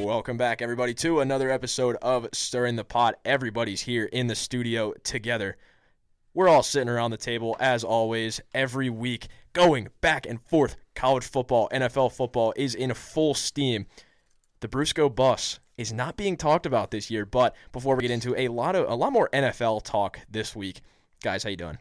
Welcome back, everybody, to another episode of Stirring the Pot. Everybody's here in the studio together. We're all sitting around the table, as always, every week, going back and forth. College football, NFL football is in full steam. The Brusco bus is not being talked about this year, but before we get into a lot more NFL talk this week, guys, how you doing?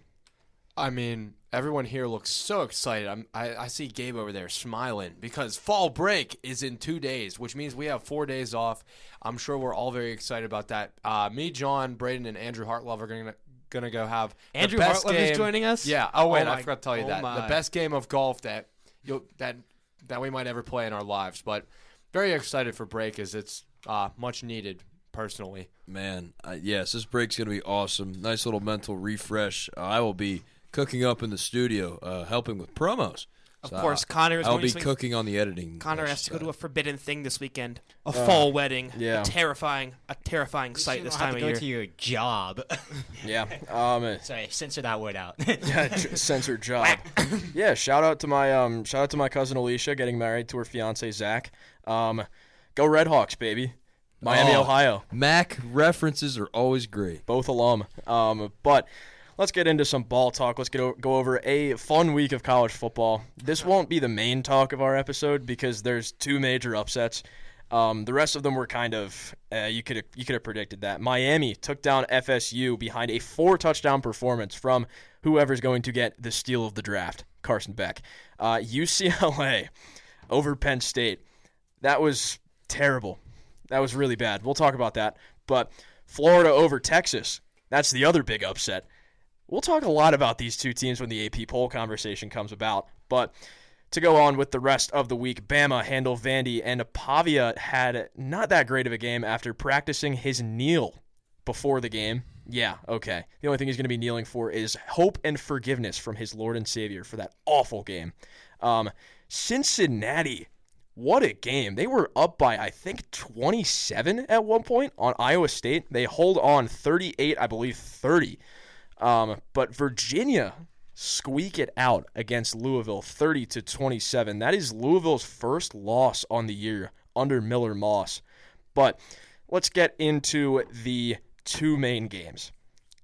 I mean, everyone here looks so excited. I see Gabe over there smiling because fall break is in 2 days, which means we have 4 days off. I'm sure we're all very excited about that. Me, John, Braden, and Andrew Hartlove are gonna go have Andrew the best Hartlove game. is joining us. Yeah. Oh wait, I my- forgot to tell you that my. the best game of golf that we might ever play in our lives. But very excited for break as it's much needed personally. Man, yes, this break's going to be awesome. Nice little mental refresh. I will be cooking up in the studio, helping with promos. Of So course, Connor is I'll going be to cooking on the editing. Connor has to go to a forbidden thing this weekend. A Oh, fall wedding. yeah. A terrifying sight this time of go year. to your job. Yeah. Sorry, censor that word out. Censored job. Yeah. Shout out to my cousin Alicia getting married to her fiance Zach. Go Redhawks, baby. Miami, Ohio. Mac references are always great. Both alum. But let's get into some ball talk. Let's go over a fun week of college football. This won't be the main talk of our episode because there's two major upsets. The rest of them were kind of you could have predicted that. Miami took down FSU behind a 4-touchdown performance from whoever's going to get the steal of the draft, Carson Beck. UCLA over Penn State. That was terrible. That was really bad. We'll talk about that. But Florida over Texas. That's the other big upset. We'll talk a lot about these two teams when the AP poll conversation comes about. But to go on with the rest of the week, Bama handled Vandy, and Pavia had not that great of a game after practicing his kneel before the game. Yeah, okay. The only thing he's going to be kneeling for is hope and forgiveness from his Lord and Savior for that awful game. Cincinnati, what a game. They were up by, I think, 27 at one point on Iowa State. They hold on 38, I believe 30. But Virginia squeak it out against Louisville 30-27. That is Louisville's first loss on the year under Miller Moss. But let's get into the two main games.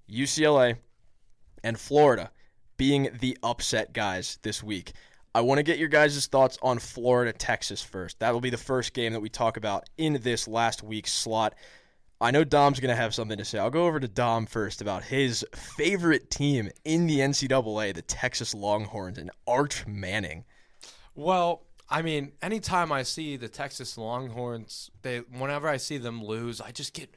UCLA and Florida being the upset guys this week. I want to get your guys' thoughts on Florida-Texas first. That will be the first game that we talk about in this last week's slot. I know Dom's going to have something to say. I'll go over to Dom first about his favorite team in the NCAA, the Texas Longhorns, and Arch Manning. Well, I mean, anytime I see the Texas Longhorns, whenever I see them lose, I just get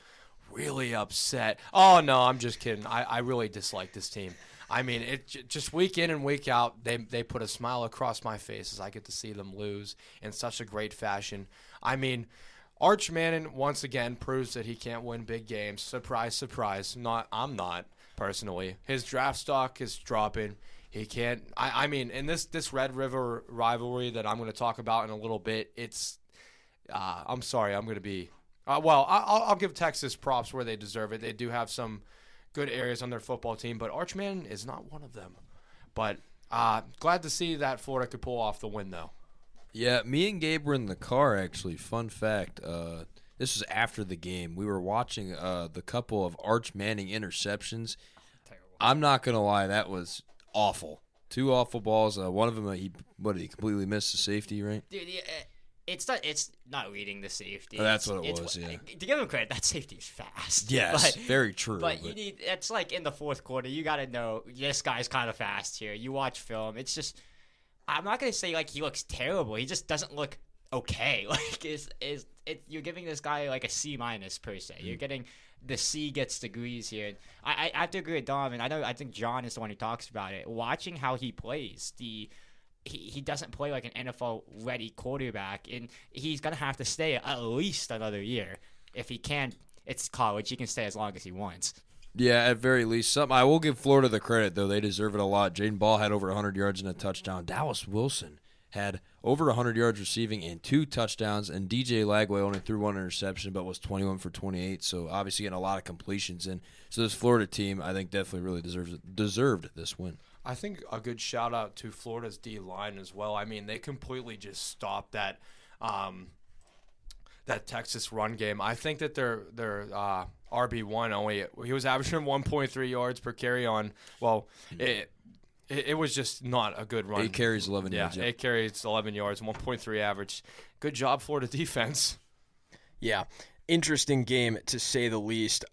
really upset. Oh, no, I'm just kidding. I really dislike this team. I mean, just week in and week out, they put a smile across my face as I get to see them lose in such a great fashion. I mean, Arch Manning once again proves that he can't win big games. Surprise, surprise. I'm not, personally. His draft stock is dropping. He can't. I mean, in this Red River rivalry that I'm going to talk about in a little bit, it's. I'm sorry. I'm going to be. I'll give Texas props where they deserve it. They do have some good areas on their football team, but Arch Manning is not one of them. But glad to see that Florida could pull off the win, though. Yeah, me and Gabe were in the car, actually. Fun fact, this was after the game. We were watching the couple of Arch Manning interceptions. Terrible. I'm not going to lie, that was awful. Two awful balls. One of them, he completely missed the safety, right? Dude, it's not reading the safety. Oh, that's what it It's was, yeah. To give him credit, that safety is fast. Yes, But- very true. But you need. It's like in the fourth quarter, you got to know this guy's kind of fast here. You watch film. It's just. I'm not gonna say like he looks terrible. He just doesn't look okay. Like you're giving this guy like a C- per se. You're getting the C gets degrees here. I have to agree with Dom, and I think John is the one who talks about it. Watching how he plays, he doesn't play like an NFL ready quarterback, and he's gonna have to stay at least another year. If he can, it's college. He can stay as long as he wants. Yeah, at very least. I will give Florida the credit, though. They deserve it a lot. Jaden Ball had over 100 yards and a touchdown. Dallas Wilson had over 100 yards receiving and 2 touchdowns, and DJ Lagway only threw 1 interception but was 21 for 28, so obviously getting a lot of completions in. So this Florida team, I think, definitely really deserved this win. I think a good shout-out to Florida's D-line as well. I mean, they completely just stopped that that Texas run game. I think that their RB1 he was averaging 1.3 yards per carry on. Well, it was just not a good run. 8 carries, 11 yards. Yeah, 8 carries, 11 yards, 1.3 average. Good job, Florida defense. Yeah, interesting game to say the least.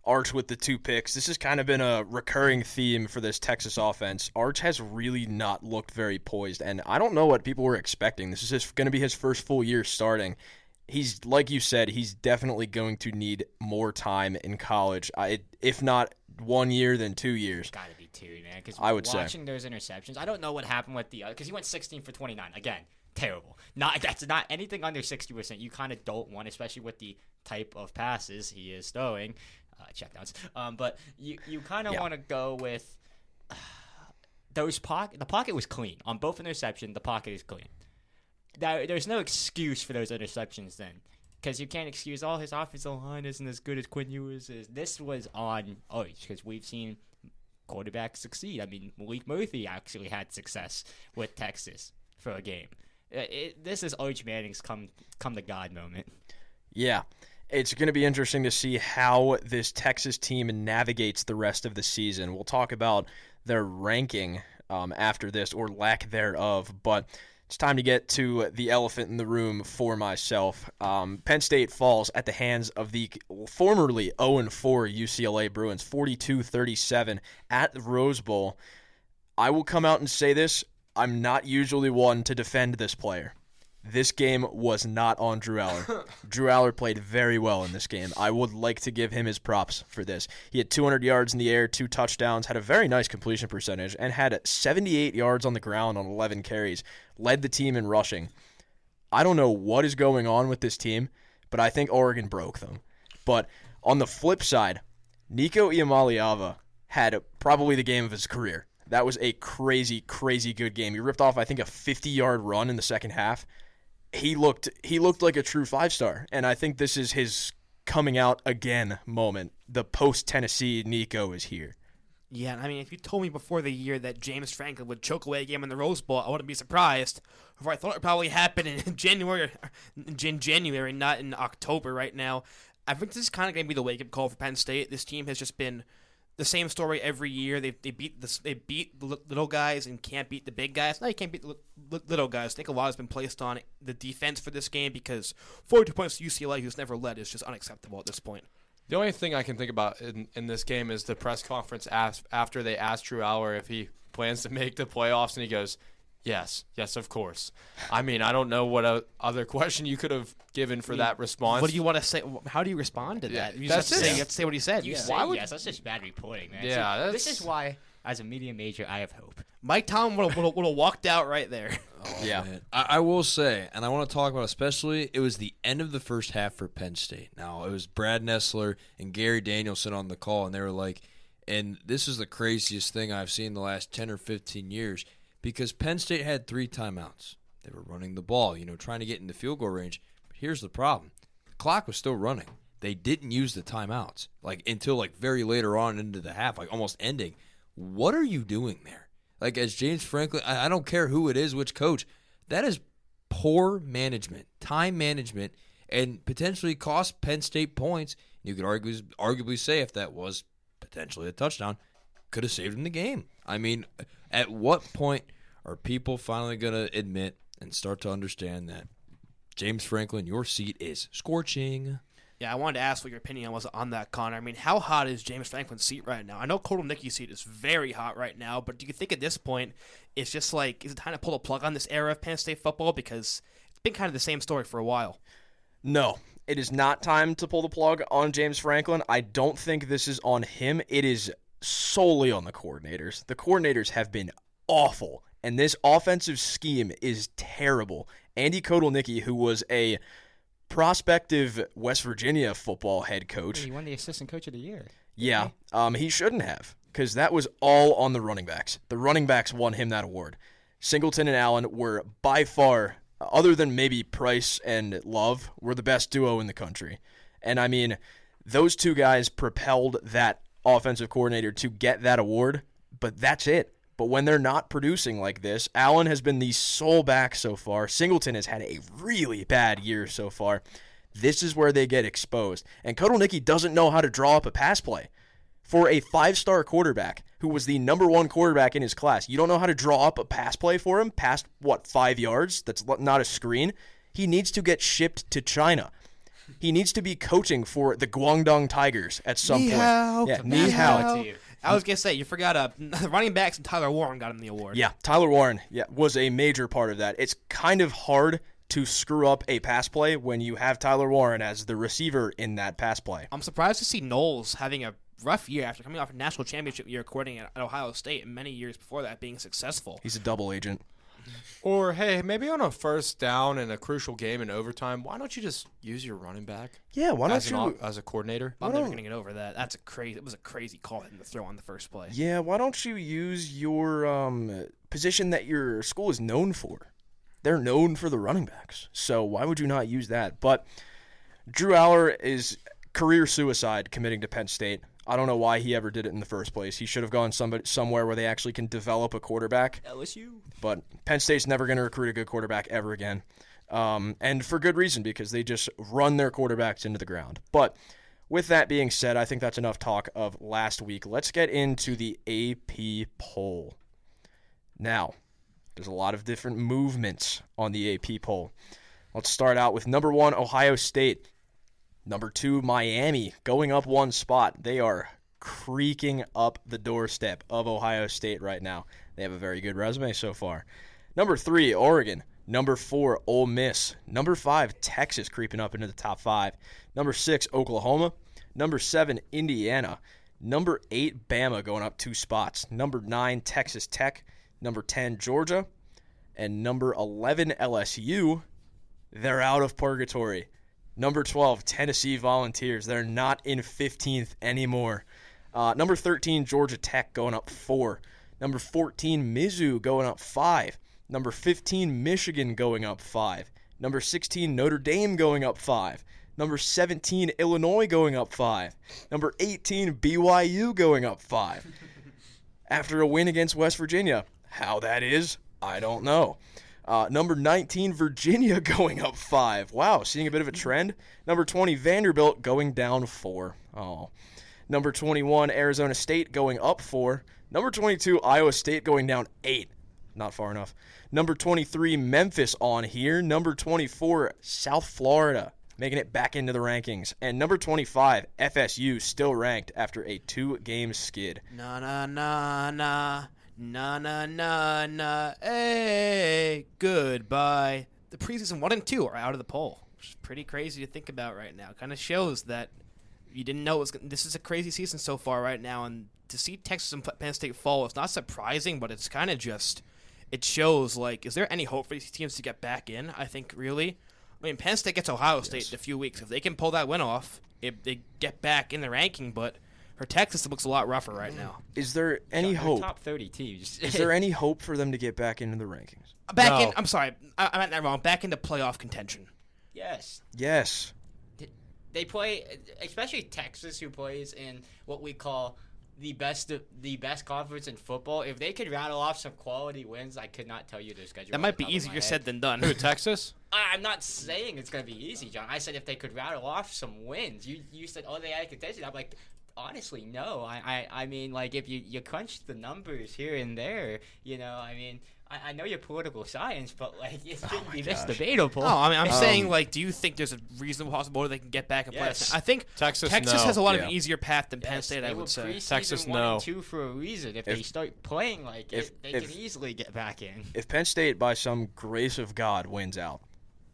Arch with the 2 picks. This has kind of been a recurring theme for this Texas offense. Arch has really not looked very poised, and I don't know what people were expecting. This is going to be his first full year starting. He's, like you said, he's definitely going to need more time in college. If not 1 year, then 2 years. Got to be 2, man. Because I would watching those interceptions, I don't know what happened with the because he went 16 for 29 again. Terrible. That's not anything under 60%. You kind of don't want, especially with the type of passes he is throwing. Checkdowns. But you kind of want to go with those pocket. The pocket was clean on both interceptions. The pocket is clean. There's no excuse for those interceptions then, because you can't excuse his offensive line isn't as good as Quinn Ewers is. This was on because we've seen quarterbacks succeed. I mean, Malik Murphy actually had success with Texas for a game. This is Arch Manning's come to God moment. Yeah. It's going to be interesting to see how this Texas team navigates the rest of the season. We'll talk about their ranking after this, or lack thereof, but it's time to get to the elephant in the room for myself. Penn State falls at the hands of the formerly 0-4 UCLA Bruins, 42-37 at the Rose Bowl. I will come out and say this. I'm not usually one to defend this player. This game was not on Drew Aller. Drew Aller played very well in this game. I would like to give him his props for this. He had 200 yards in the air, 2 touchdowns, had a very nice completion percentage, and had 78 yards on the ground on 11 carries. Led the team in rushing. I don't know what is going on with this team, but I think Oregon broke them. But on the flip side, Nico Iamaleava had probably the game of his career. That was a crazy, crazy good game. He ripped off, I think, a 50-yard run in the second half. He looked like a true 5-star, and I think this is his coming out again moment. The post-Tennessee Nico is here. Yeah, I mean, if you told me before the year that James Franklin would choke away a game in the Rose Bowl, I wouldn't be surprised. Or I thought it would probably happen in January, not in October right now. I think this is kind of going to be the wake-up call for Penn State. This team has just been the same story every year. They beat the little guys and can't beat the big guys. No, you can't beat the little guys. I think a lot has been placed on the defense for this game because 42 points to UCLA, who's never led, is just unacceptable at this point. The only thing I can think about in this game is the press conference after they asked Drew Aller if he plans to make the playoffs, and he goes, yes, of course. I mean, I don't know what other question you could have given for that response. What do you want to say? How do you respond to that? You that's just have to say what he said. You say yes. That's just bad reporting, man. Yeah, this is why, as a media major, I have hope. Mike Tomlin would have walked out right there. Yeah. Man. I will say, and I want to talk about especially, it was the end of the first half for Penn State. Now, it was Brad Nessler and Gary Danielson on the call, and they were like, and this is the craziest thing I've seen in the last 10 or 15 years, because Penn State had 3 timeouts. They were running the ball, trying to get in the field goal range. But here's the problem. The clock was still running. They didn't use the timeouts until very later on into the half, almost ending. What are you doing there? As James Franklin, I don't care who it is, which coach, that is poor management, time management, and potentially cost Penn State points. You could arguably say if that was potentially a touchdown, could have saved them the game. I mean, at what point are people finally going to admit and start to understand that, James Franklin, your seat is scorching? Yeah, I wanted to ask what your opinion was on that, Connor. I mean, how hot is James Franklin's seat right now? I know Kotelnicki's seat is very hot right now, but do you think at this point it's just is it time to pull the plug on this era of Penn State football? Because it's been kind of the same story for a while. No, it is not time to pull the plug on James Franklin. I don't think this is on him. It is solely on the coordinators. The coordinators have been awful, and this offensive scheme is terrible. Andy Kotelnicki, who was a prospective West Virginia football head coach. He won the assistant coach of the year. Yeah, he shouldn't have, because that was all on the running backs. The running backs won him that award. Singleton and Allen were by far, other than maybe Price and Love, were the best duo in the country. And I mean, those 2 guys propelled that offensive coordinator to get that award, but that's it. But when they're not producing like this, Allen has been the sole back so far. Singleton has had a really bad year so far. This is where they get exposed. And Kotelnicki doesn't know how to draw up a pass play. For a 5-star quarterback who was the number 1 quarterback in his class, you don't know how to draw up a pass play for him past, 5 yards? That's not a screen. He needs to get shipped to China. He needs to be coaching for the Guangdong Tigers at some point. Yeah, ni hao. I was going to say, you forgot the running backs and Tyler Warren got him the award. Yeah, Tyler Warren was a major part of that. It's kind of hard to screw up a pass play when you have Tyler Warren as the receiver in that pass play. I'm surprised to see Knowles having a rough year after coming off a national championship year according at Ohio State and many years before that being successful. He's a double agent. Or, hey, maybe on a first down in a crucial game in overtime, why don't you just use your running back? Yeah, why don't you as a coordinator? I'm never going to get over that. It was a crazy call for him to throw on the first play. Yeah, why don't you use your position that your school is known for? They're known for the running backs, so why would you not use that? But Drew Aller is career suicide committing to Penn State. I don't know why he ever did it in the first place. He should have gone somewhere where they actually can develop a quarterback. LSU. But Penn State's never going to recruit a good quarterback ever again. And for good reason, because they just run their quarterbacks into the ground. But with that being said, I think that's enough talk of last week. Let's get into the AP poll. Now, there's a lot of different movements on the AP poll. Let's start out with number 1, Ohio State. Number 2, Miami, going up 1 spot. They are creaking up the doorstep of Ohio State right now. They have a very good resume so far. Number 3, Oregon. Number 4, Ole Miss. Number 5, Texas, creeping up into the top 5. Number 6, Oklahoma. Number 7, Indiana. Number 8, Bama, going up 2 spots. Number 9, Texas Tech. Number 10, Georgia. And number 11, LSU. They're out of purgatory. Number 12, Tennessee Volunteers. They're not in 15th anymore. Number 13, Georgia Tech going up 4. Number 14, Mizzou going up 5. Number 15, Michigan going up 5. Number 16, Notre Dame going up 5. Number 17, Illinois going up 5. Number 18, BYU going up 5. After a win against West Virginia. How that is, I don't know. Number 19, Virginia going up 5. Wow, seeing a bit of a trend. Number 20, Vanderbilt going down 4. Oh. Number 21, Arizona State going up 4. Number 22, Iowa State going down 8. Not far enough. Number 23, Memphis on here. Number 24, South Florida, making it back into the rankings. And number 25, FSU, still ranked after a 2-game skid. Na na na na. Na na na na, hey, goodbye. The preseason 1 and 2 are out of the poll, which is pretty crazy to think about right now. Kind of shows that you didn't know this is a crazy season so far right now, and to see Texas and Penn State fall, it's not surprising, but it's kind of just, it shows, like, is there any hope for these teams to get back in? I think, really. I mean, Penn State gets Ohio State in a few weeks. If they can pull that win off, they get back in the ranking, but for Texas, it looks a lot rougher right now. Is there any hope? Top 30 teams. Is there any hope for them to get back into the rankings? I'm sorry, I meant that wrong. Back into playoff contention. Yes. Yes. They play, especially Texas, who plays in what we call the best conference in football. If they could rattle off some quality wins, I could not tell you their schedule. That might be easier said than done. Who, Texas? I'm not saying it's going to be easy, John. I said if they could rattle off some wins. You said, oh, they had contention. I'm like, honestly, no. I mean, like, if you crunch the numbers here and there, I mean, I know your political science, but, like, it shouldn't be this debatable. No, I mean, I'm saying, like, do you think there's a reasonable possibility they can get back and play? Yes. I think Texas has a lot of an easier path than Penn State, they I were would say. Texas, 1 no. and 2 for a reason. If they start playing like it, they can easily get back in. If Penn State, by some grace of God, wins out,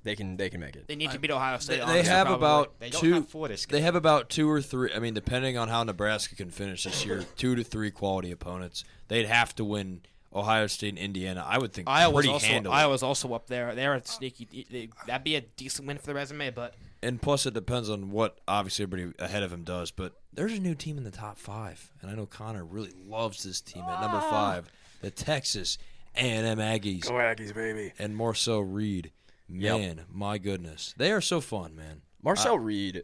they can make it. They need to beat Ohio State. They have probably. about They don't two. have Florida schedule. They have about 2 or 3. I mean, depending on how Nebraska can finish this year, 2 to 3 quality opponents. They'd have to win Ohio State and Indiana. I would think pretty handily. Iowa's also up there. They're a sneaky. That'd be a decent win for the resume, but And plus, it depends on what obviously everybody ahead of him does. But there's a new team in the top 5, and I know Connor really loves this team at number 5, the Texas A&M Aggies. Go Aggies, baby. And Marcel Reed. Man, my goodness. They are so fun, man. Marcel Reed's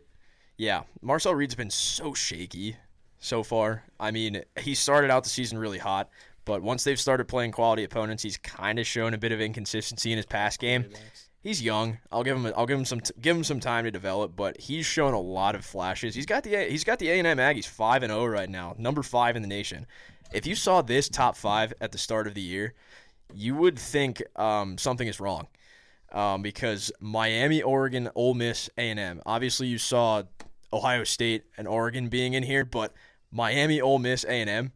been so shaky so far. I mean, he started out the season really hot, But once they've started playing quality opponents, he's kind of shown a bit of inconsistency in his pass game. He's young. I'll give him some time to develop, but he's shown a lot of flashes. He's got the A&M Aggies 5-0 right now, number 5 in the nation. If you saw this top 5 at the start of the year, you would think something is wrong, because Miami, Oregon, Ole Miss, A&M. Obviously, you saw Ohio State and Oregon being in here, but Miami, Ole Miss, A&M.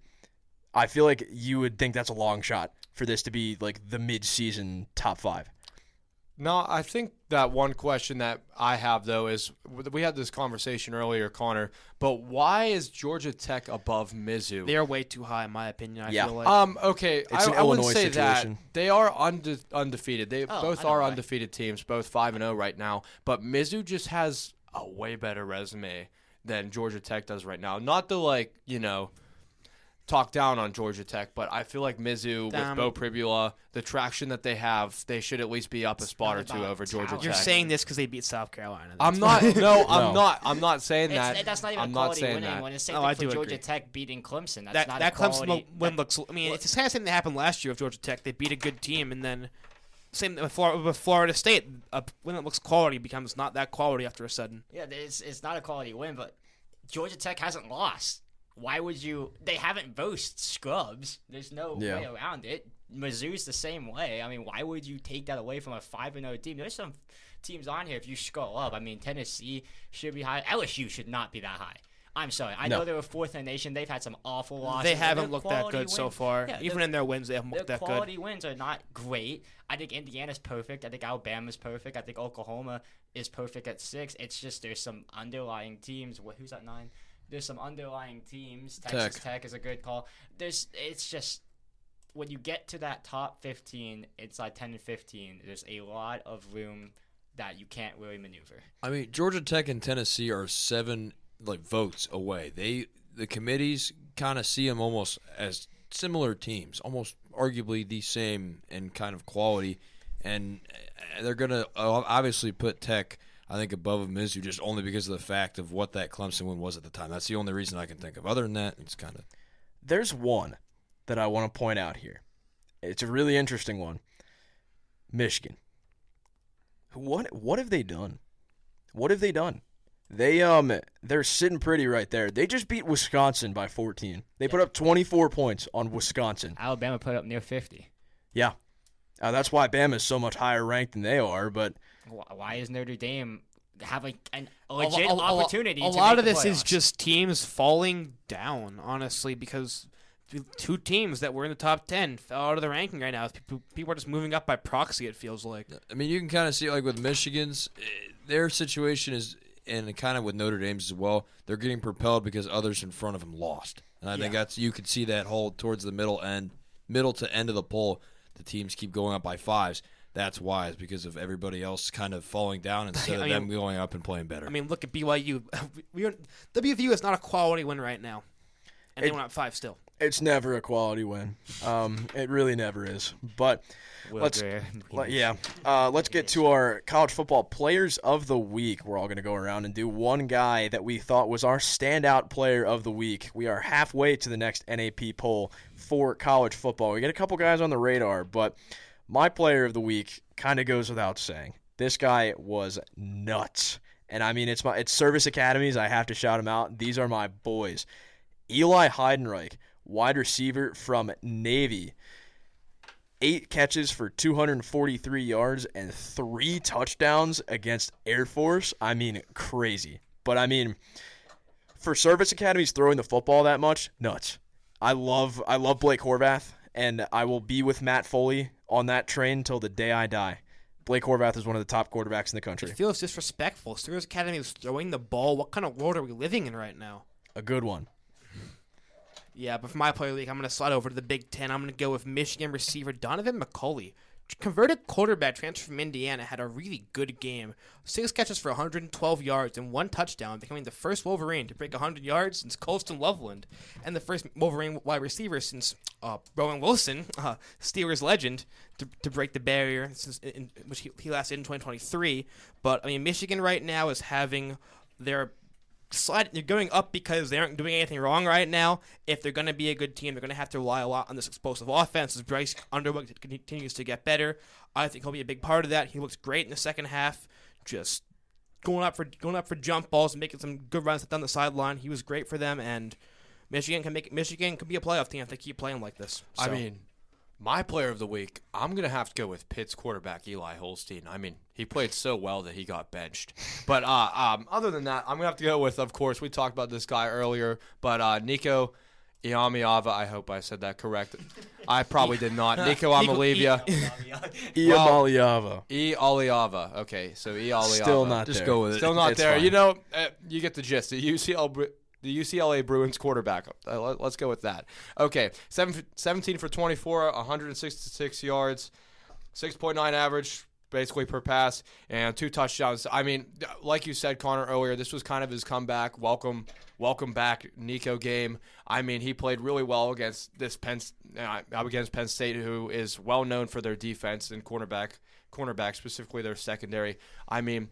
I feel like you would think that's a long shot for this to be like the mid-season top 5. No, I think that one question that I have, though, is we had this conversation earlier, Connor, but why is Georgia Tech above Mizzou? They're way too high, in my opinion. I feel like. Okay, It's an I wouldn't Illinois say situation. that. They are undefeated. They Oh, both I know are why. undefeated teams, both 5-0 right now. But Mizzou just has a way better resume than Georgia Tech does right now. Not to, talk down on Georgia Tech, but I feel like Mizzou with Bo Pribula, the traction that they have, they should at least be up a spot or not two about over Georgia talent. Tech. You're saying this because they beat South Carolina. I'm That's not. why. No, No. I'm not saying that. That's not even I'm a not quality saying winning that. one. It's the same No, thing I for do Georgia agree. Tech beating Clemson. That's not that a quality. Clemson win looks. I mean, it's the kind of thing that happened last year with Georgia Tech. They beat a good team, and then same with Florida State. A win that looks quality becomes not that quality after a sudden. Yeah, it's not a quality win, but Georgia Tech hasn't lost. Why would you? They haven't boasted scrubs. There's no way around it. Mizzou's the same way. I mean, why would you take that away from a 5-0 team? There's some teams on here, if you scroll up, I mean, Tennessee should be high. LSU should not be that high. I'm sorry. I know they were 4th in the nation. They've had some awful losses. They but haven't their looked that quality good so wins- far. Yeah, Even in their wins, they haven't their looked that good. quality wins are not great. I think Indiana's perfect. I think Alabama's perfect. I think Oklahoma is perfect at 6. It's just there's some underlying teams. Who's at 9? There's some underlying teams. Texas Tech is a good call. It's just when you get to that top 15, it's like 10 and 15. There's a lot of room that you can't really maneuver. I mean, Georgia Tech and Tennessee are 7 votes away. The committees kind of see them almost as similar teams, almost arguably the same in kind of quality, and they're gonna obviously put Tech, I think, above Mizzou just only because of the fact of what that Clemson win was at the time. That's the only reason I can think of. Other than that, it's kind of. There's one that I want to point out here. It's a really interesting one. Michigan. What have they done? What have they done? They're sitting pretty right there. They just beat Wisconsin by 14. They put up 24 points on Wisconsin. Alabama put up near 50. Yeah. That's why Bama is so much higher ranked than they are, but Why is Notre Dame having a legit opportunity? A to lot make of the this is playoffs? just teams falling down, honestly, because the 2 teams that were in the top 10 fell out of the ranking right now. People are just moving up by proxy, it feels like. I mean, you can kind of see with Michigan's, their situation is, and kind of with Notre Dame's as well, they're getting propelled because others in front of them lost. And I think you could see that hold towards the middle to end of the poll. The teams keep going up by 5s. That's why. It's because of everybody else kind of falling down instead of them going up and playing better. I mean, look at BYU. WVU is not a quality win right now, and they went up 5 still. it's never a quality win. It really never is. But let's get to our college football players of the week. We're all going to go around and do one guy that we thought was our standout player of the week. We are halfway to the next NAP poll for college football. We get a couple guys on the radar, but my player of the week kind of goes without saying. This guy was nuts. And I mean, it's Service Academies. I have to shout him out. These are my boys. Eli Heidenreich, wide receiver from Navy. 8 catches for 243 yards and 3 touchdowns against Air Force. I mean, crazy. But I mean, for Service Academies throwing the football that much, nuts. I love Blake Horvath, and I will be with Matt Foley on that train until the day I die. Blake Horvath is one of the top quarterbacks in the country. It feels disrespectful. Service Academy is throwing the ball. What kind of world are we living in right now? A good one. Yeah, but for my player league, I'm going to slide over to the Big Ten. I'm going to go with Michigan receiver Donovan McCulley. Converted quarterback transfer from Indiana, had a really good game. 6 catches for 112 yards and 1 touchdown, becoming the first Wolverine to break 100 yards since Colston Loveland, and the first Wolverine wide receiver since Rowan Wilson, Steelers legend, to break the barrier, which he lasted in 2023. But I mean, Michigan right now is having their They're going up because they aren't doing anything wrong right now. If they're going to be a good team, they're going to have to rely a lot on this explosive offense. As Bryce Underwood continues to get better, I think he'll be a big part of that. He looks great in the second half, just going up for jump balls and making some good runs down the sideline. He was great for them, and Michigan can be a playoff team if they keep playing like this. So. I mean, my player of the week, I'm going to have to go with Pitt's quarterback, Eli Holstein. I mean, he played so well that he got benched. But other than that, I'm going to have to go with, of course, we talked about this guy earlier, but Nico Iamaleava, I hope I said that correct. I probably did not. Nico Amalivia. Iamaleava. Iamaleava. Okay, so Iamaleava. Still not Just there. go with it. Still not It's there. fine. You know, you get the gist. The UCLA Bruins quarterback. Let's go with that. Okay, 17 for 24, 166 yards, 6.9 average basically per pass, and 2 touchdowns. I mean, like you said, Connor, earlier, this was kind of his comeback. Welcome back, Nico game. I mean, he played really well against Penn State, who is well known for their defense and cornerback, specifically their secondary. I mean,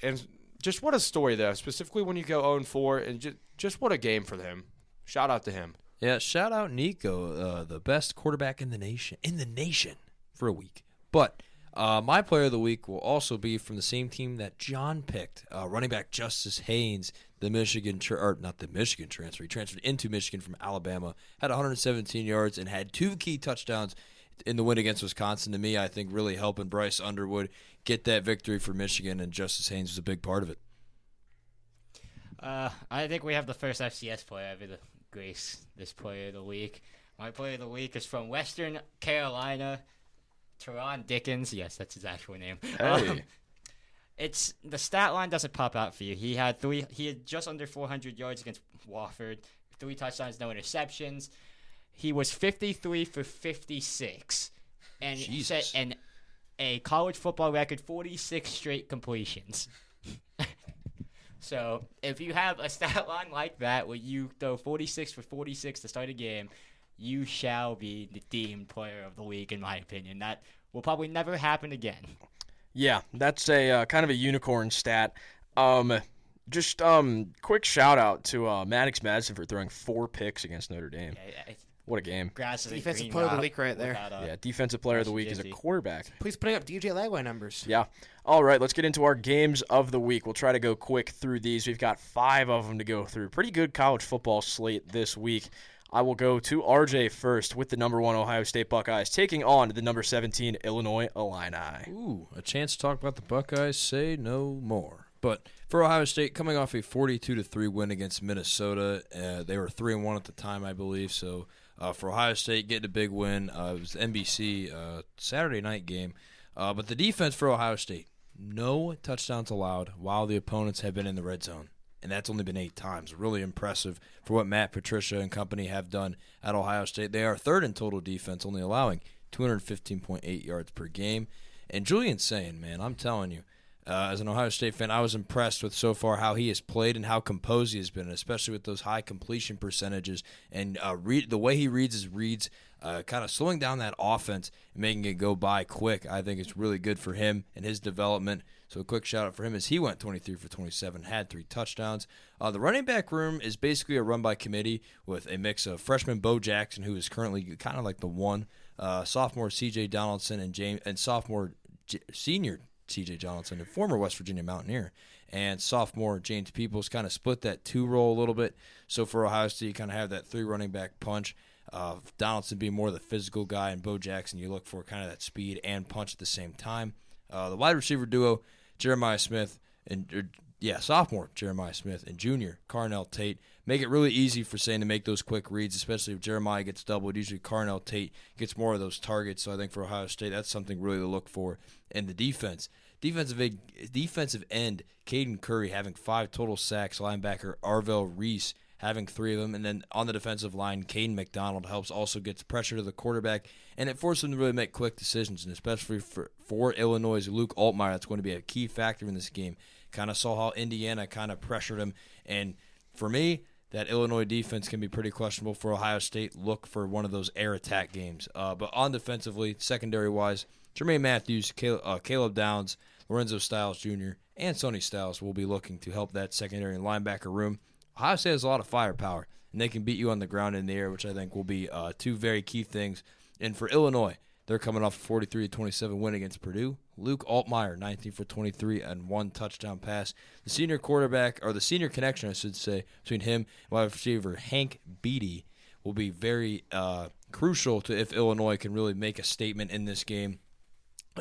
and just what a story there, specifically when you go 0-4, and just what a game for him. Shout out to him. Yeah, shout out Nico, the best quarterback in the nation for a week. But my player of the week will also be from the same team that John picked, running back Justice Haynes, not the Michigan transfer. He transferred into Michigan from Alabama, had 117 yards, and had 2 key touchdowns in the win against Wisconsin. To me, I think really helping Bryce Underwood get that victory for Michigan, and Justice Haynes was a big part of it. I think we have the first FCS player ever to grace this player of the week. My player of the week is from Western Carolina, Teron Dickens. Yes, that's his actual name. Hey. It's the stat line doesn't pop out for you. He had just under 400 yards against Wofford, 3 touchdowns, no interceptions. He was 53 for 56, and Jesus. set a college football record 46 straight completions. So if you have a stat line like that where you throw 46 for 46 to start a game, you shall be the deemed player of the week, in my opinion. That will probably never happen again. Yeah, that's a kind of a unicorn stat. Just quick shout out to Maddox Madsen for throwing 4 picks against Notre Dame. What a game. Defensive player of the week right there. Yeah, defensive player of the week is a quarterback. Please putting up DJ Lagway numbers. Yeah. All right, let's get into our games of the week. We'll try to go quick through these. We've got 5 of them to go through. Pretty good college football slate this week. I will go to RJ first with the number 1 Ohio State Buckeyes taking on the number 17 Illinois Illini. Ooh, a chance to talk about the Buckeyes. Say no more. But for Ohio State, coming off a 42-3 win against Minnesota, they were 3-1 at the time, I believe. So for Ohio State, getting a big win. It was the NBC Saturday night game. But the defense for Ohio State, no touchdowns allowed while the opponents have been in the red zone. And that's only been 8 times. Really impressive for what Matt Patricia and company have done at Ohio State. They are 3rd in total defense, only allowing 215.8 yards per game. And Julian's saying, man, I'm telling you, as an Ohio State fan, I was impressed with so far how he has played and how composed he has been, especially with those high completion percentages and the way he reads his reads, kind of slowing down that offense and making it go by quick. I think it's really good for him and his development. So a quick shout out for him as he went 23 for 27, had 3 touchdowns. The running back room is basically a run by committee with a mix of freshman Bo Jackson, who is currently kind of like the one, sophomore C.J. Donaldson and senior C.J. Donaldson, a former West Virginia Mountaineer, and sophomore James Peoples kind of split that 2 role a little bit. So for Ohio State, you kind of have that 3 running back punch. Donaldson being more the physical guy, and Bo Jackson, you look for kind of that speed and punch at the same time. The wide receiver duo, Jeremiah Smith sophomore Jeremiah Smith and junior Carnell Tate, make it really easy for Sane to make those quick reads, especially if Jeremiah gets doubled. Usually Carnell Tate gets more of those targets. So I think for Ohio State, that's something really to look for. And the defense. Defensive end, Caden Curry having 5 total sacks. Linebacker Arvell Reese having 3 of them. And then on the defensive line, Caden McDonald helps, also gets pressure to the quarterback. And it forces them to really make quick decisions. And especially for Illinois' Luke Altmaier, that's going to be a key factor in this game. Kind of saw how Indiana kind of pressured him. And for me, that Illinois defense can be pretty questionable. For Ohio State, look for one of those air attack games. But on defensively, secondary-wise, Jermaine Matthews, Caleb Downs, Lorenzo Styles Jr. and Sonny Styles will be looking to help that secondary and linebacker room. Ohio State has a lot of firepower, and they can beat you on the ground and in the air, which I think will be two very key things. And for Illinois, they're coming off a 43-27 win against Purdue. Luke Altmaier, 19 for 23 and 1 touchdown pass. The senior quarterback, or the senior connection, I should say, between him and wide receiver Hank Beatty will be very crucial to if Illinois can really make a statement in this game.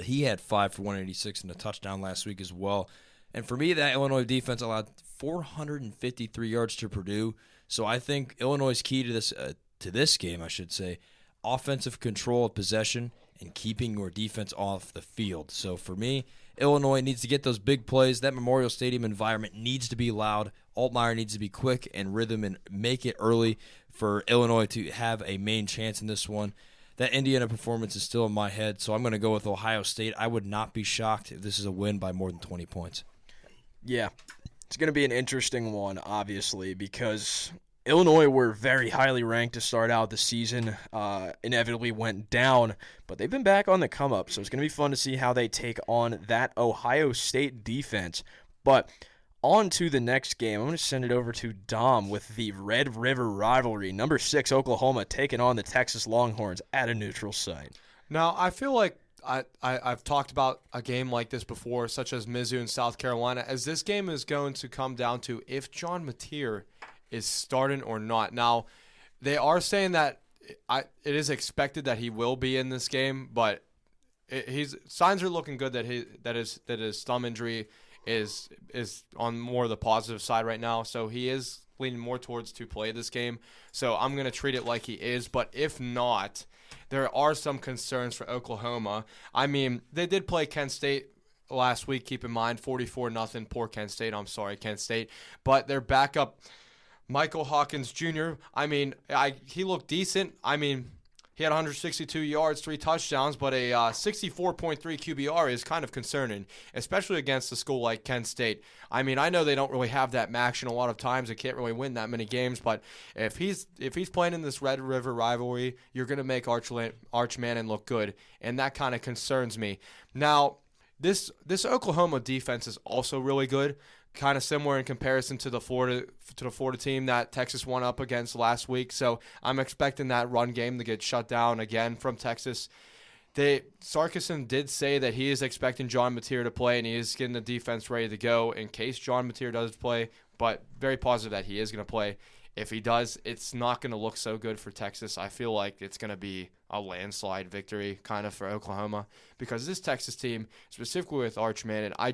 He had 5 for 186 and a touchdown last week as well. And for me, that Illinois defense allowed 453 yards to Purdue. So I think Illinois' key to this game, I should say, offensive control of possession and keeping your defense off the field. So for me, Illinois needs to get those big plays. That Memorial Stadium environment needs to be loud. Altmaier needs to be quick and rhythm and make it early for Illinois to have a main chance in this one. That Indiana performance is still in my head, so I'm going to go with Ohio State. I would not be shocked if this is a win by more than 20 points. Yeah, it's going to be an interesting one, obviously, because Illinois were very highly ranked to start out the season, inevitably went down, but they've been back on the come-up, so it's going to be fun to see how they take on that Ohio State defense. But on to the next game. I'm going to send it over to Dom with the Red River rivalry. Number 6, Oklahoma, taking on the Texas Longhorns at a neutral site. Now, I feel like I've talked about a game like this before, such as Mizzou in South Carolina, as this game is going to come down to if John Mateer is starting or not. Now, they are saying that it is expected that he will be in this game, but signs are looking good that his thumb injury is on more of the positive side right now. So he is leaning more towards to play this game. So I'm going to treat it like he is. But if not, there are some concerns for Oklahoma. I mean, they did play Kent State last week. Keep in mind, 44-0. Poor Kent State. I'm sorry, Kent State. But their backup, Michael Hawkins Jr., I mean, he looked decent. I mean, he had 162 yards, 3 touchdowns, but a 64.3 QBR is kind of concerning, especially against a school like Kent State. I mean, I know they don't really have that action a lot of times. They can't really win that many games, but if he's playing in this Red River rivalry, you're going to make Arch Manning look good, and that kind of concerns me. Now, this Oklahoma defense is also really good, kind of similar in comparison to the Florida team that Texas won up against last week. So I'm expecting that run game to get shut down again from Texas. Sarkisian did say that he is expecting John Mateer to play, and he is getting the defense ready to go in case John Mateer does play, but very positive that he is going to play. If he does, it's not going to look so good for Texas. I feel like it's going to be a landslide victory kind of for Oklahoma because this Texas team, specifically with Arch Manning, I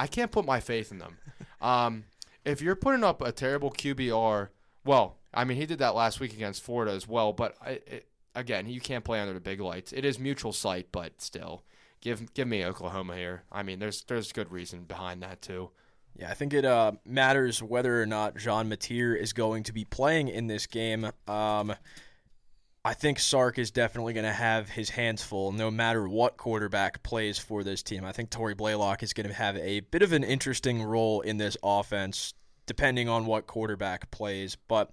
can't put my faith in them. If you're putting up a terrible QBR, well, I mean, he did that last week against Florida as well, but again, you can't play under the big lights. It is mutual sight, but still, give me Oklahoma here. I mean, there's good reason behind that too. Yeah, I think it matters whether or not John Mateer is going to be playing in this game. I think Sark is definitely going to have his hands full no matter what quarterback plays for this team. I think Torrey Blaylock is going to have a bit of an interesting role in this offense depending on what quarterback plays. But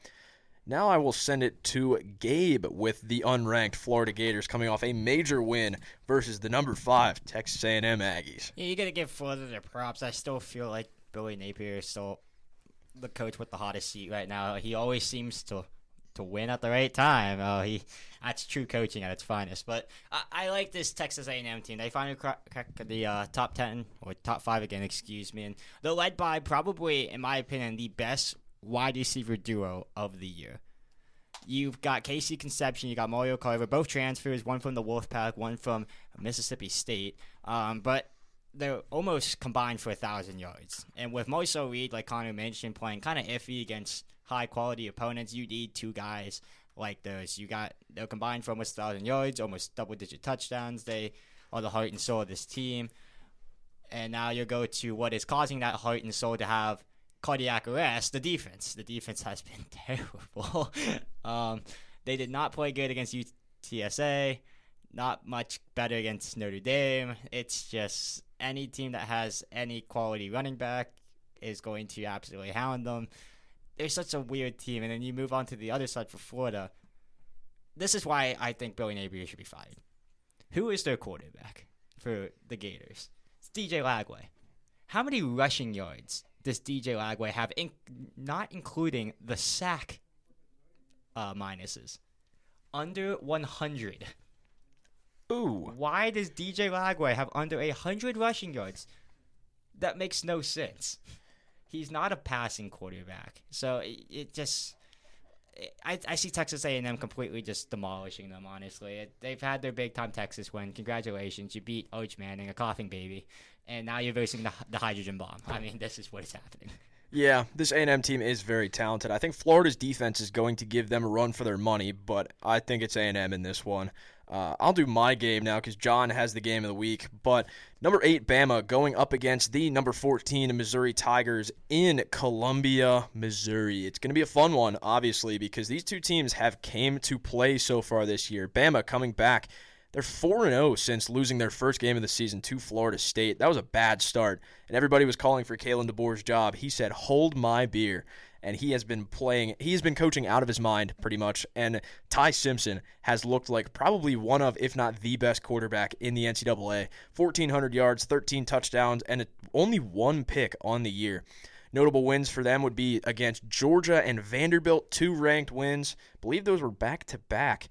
now I will send it to Gabe with the unranked Florida Gators coming off a major win versus the number 5 Texas A&M Aggies. Yeah, you got to give Florida their props. I still feel like Billy Napier is still the coach with the hottest seat right now. He always seems to win at the right time. That's true coaching at its finest. But I like this Texas A&M team. They finally cracked the top 10 or top 5 again, excuse me. And they're led by probably, in my opinion, the best wide receiver duo of the year. You've got Casey Conception, you got Mario Carver, both transfers, one from the Wolfpack, one from Mississippi State. But they're almost combined for 1,000 yards. And with Marcel Reed, like Connor mentioned, playing kind of iffy against high-quality opponents, you need 2 guys like those. They're combined for almost 1,000 yards, almost double-digit touchdowns. They are the heart and soul of this team. And now you go to what is causing that heart and soul to have cardiac arrest, the defense. The defense has been terrible. They did not play good against UTSA, not much better against Notre Dame. It's just any team that has any quality running back is going to absolutely hound them. They're such a weird team. And then you move on to the other side for Florida. This is why I think Billy Napier should be fired. Who is their quarterback for the Gators? It's DJ Lagway. How many rushing yards does DJ Lagway have, not including the sack minuses? Under 100. Ooh. Why does DJ Lagway have under 100 rushing yards? That makes no sense. He's not a passing quarterback. So it just... I see Texas A&M completely just demolishing them, honestly. They've had their big-time Texas win. Congratulations. You beat Arch Manning, a coughing baby. And now you're facing the hydrogen bomb. I mean, this is what is happening. Yeah, this A&M team is very talented. I think Florida's defense is going to give them a run for their money, but I think it's A&M in this one. I'll do my game now because John has the game of the week. But number 8, Bama, going up against the number 14 Missouri Tigers in Columbia, Missouri. It's going to be a fun one, obviously, because these two teams have came to play so far this year. Bama coming back. They're 4-0 since losing their first game of the season to Florida State. That was a bad start, and everybody was calling for Kalen DeBoer's job. He said, hold my beer. And he has been coaching out of his mind pretty much. And Ty Simpson has looked like probably one of, if not the best quarterback in the NCAA. 1,400 yards, 13 touchdowns, and only one pick on the year. Notable wins for them would be against Georgia and Vanderbilt, 2 ranked wins. I believe those were back-to-back.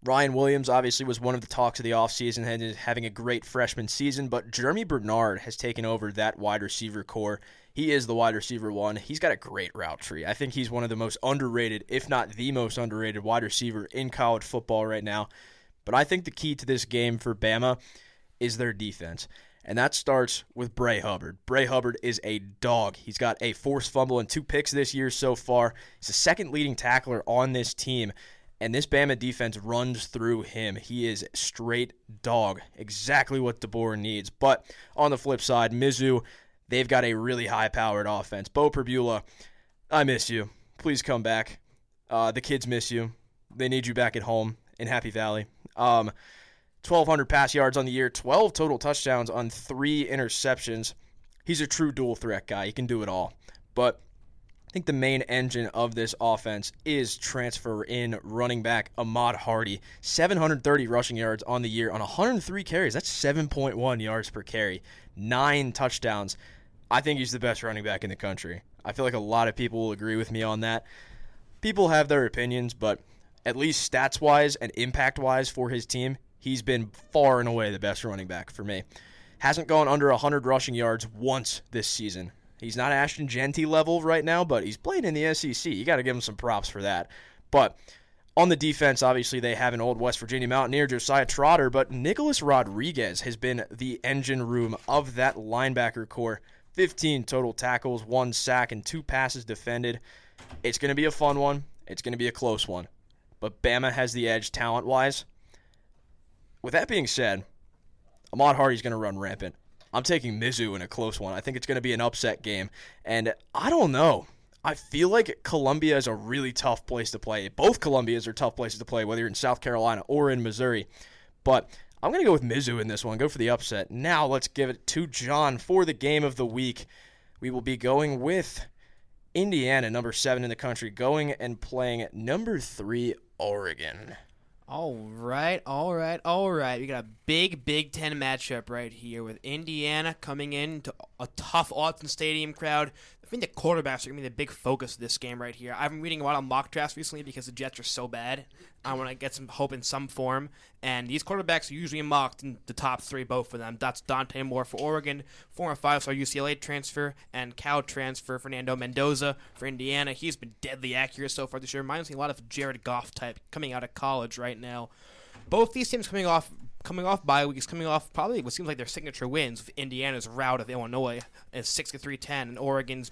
Ryan Williams obviously was one of the talks of the offseason and is having a great freshman season, but Jeremy Bernard has taken over that wide receiver core. He is the wide receiver one. He's got a great route tree. I think he's one of the most underrated, if not the most underrated wide receiver in college football right now. But I think the key to this game for Bama is their defense. And that starts with Bray Hubbard. Bray Hubbard is a dog. He's got a forced fumble and 2 picks this year so far. He's the second leading tackler on this team. And this Bama defense runs through him. He is straight dog, exactly what DeBoer needs. But on the flip side, Mizzou, they've got a really high-powered offense. Bo Perbula, I miss you. Please come back. The kids miss you. They need you back at home in Happy Valley. 1,200 pass yards on the year, 12 total touchdowns on 3 interceptions. He's a true dual threat guy. He can do it all. But I think the main engine of this offense is transfer in running back Ahmad Hardy. 730 rushing yards on the year on 103 carries. That's 7.1 yards per carry. 9 touchdowns. I think he's the best running back in the country. I feel like a lot of people will agree with me on that. People have their opinions, but at least stats-wise and impact-wise for his team, he's been far and away the best running back for me. Hasn't gone under 100 rushing yards once this season. He's not Ashton Genty level right now, but he's playing in the SEC. You got to give him some props for that. But on the defense, obviously, they have an old West Virginia Mountaineer, Josiah Trotter, but Nicholas Rodriguez has been the engine room of that linebacker core. 15 total tackles, 1 sack, and 2 passes defended. It's going to be a fun one. It's going to be a close one. But Bama has the edge talent-wise. With that being said, Ahmad Hardy's going to run rampant. I'm taking Mizzou in a close one. I think it's going to be an upset game. And I don't know. I feel like Columbia is a really tough place to play. Both Columbias are tough places to play, whether you're in South Carolina or in Missouri. But I'm going to go with Mizzou in this one. Go for the upset. Now let's give it to John for the game of the week. We will be going with Indiana, number 7 in the country, going and playing number 3, Oregon. All right. We got a big Big Ten matchup right here with Indiana coming in to a tough Autzen Stadium crowd. I think the quarterbacks are going to be the big focus of this game right here. I've been reading a lot of mock drafts recently because the Jets are so bad. I want to get some hope in some form. And these quarterbacks are usually mocked in the top 3, both of them. That's Dante Moore for Oregon, former 5-star UCLA transfer, and Cal transfer Fernando Mendoza for Indiana. He's been deadly accurate so far this year. Reminds me a lot of Jared Goff type coming out of college right now. Both these teams coming off bye weeks, coming off probably what seems like their signature wins with Indiana's rout of Illinois at 6-3-10 and Oregon's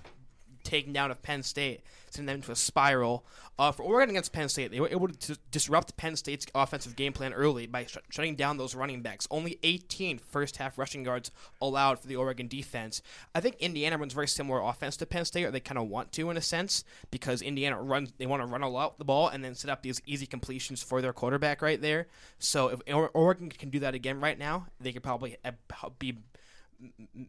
taking down of Penn State, sending them into a spiral. For Oregon against Penn State, they were able to disrupt Penn State's offensive game plan early by shutting down those running backs. Only 18 first-half rushing yards allowed for the Oregon defense. I think Indiana runs very similar offense to Penn State, or they kind of want to in a sense, because Indiana they want to run a lot the ball and then set up these easy completions for their quarterback right there. So if Oregon can do that again right now, they could probably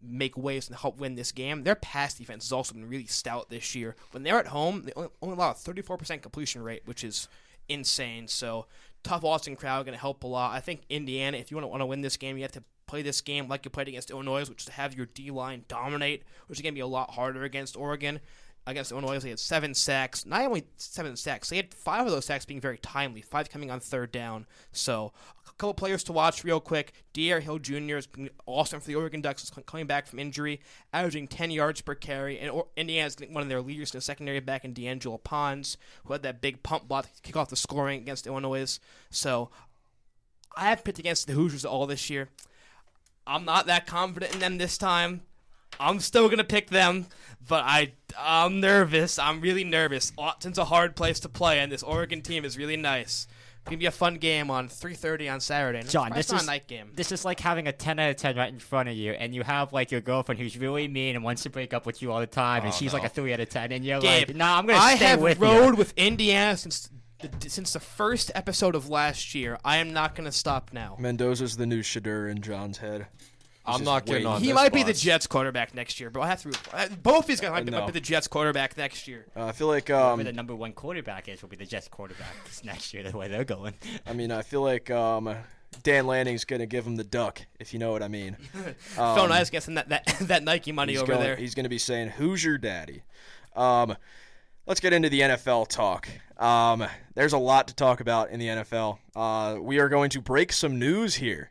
make waves and help win this game. Their pass defense has also been really stout this year. When they're at home, they only allow a 34% completion rate, which is insane. So tough Austin crowd going to help a lot. I think Indiana, if you want to win this game, you have to play this game like you played against Illinois, which is to have your D-line dominate, which is going to be a lot harder against Oregon. Against Illinois, they had 7 sacks. Not only 7 sacks, they had 5 of those sacks being very timely, 5 coming on third down. So, a couple players to watch real quick. D.R. Hill Jr. has been awesome for the Oregon Ducks, coming back from injury, averaging 10 yards per carry. And Indiana's one of their leaders in the secondary back in D'Angelo Pons, who had that big pump block to kick off the scoring against Illinois. So, I have picked against the Hoosiers all this year. I'm not that confident in them this time. I'm still going to pick them, but I'm nervous. I'm really nervous. Austin's a hard place to play, and this Oregon team is really nice. It's going to be a fun game on 3:30 on Saturday. John, this is a night game. This is like having a 10 out of 10 right in front of you, and you have like your girlfriend who's really mean and wants to break up with you all the time, and she's like a 3 out of 10, and you're Gabe, like, nah, I'm going to stay with you. I have rode with Indiana since the first episode of last year. I am not going to stop now. Mendoza's the new Shadur in John's head. I'm not getting on. He might be the Jets quarterback next year, but I have to. Both these guys might be the Jets quarterback next year. I feel like whoever the number 1 quarterback is will be the Jets quarterback next year. The way they're going. I mean, I feel like Dan Lanning's gonna give him the duck, if you know what I mean. Phil Nice getting that Nike money over there. He's gonna be saying, "Who's your daddy?" Let's get into the NFL talk. There's a lot to talk about in the NFL. We are going to break some news here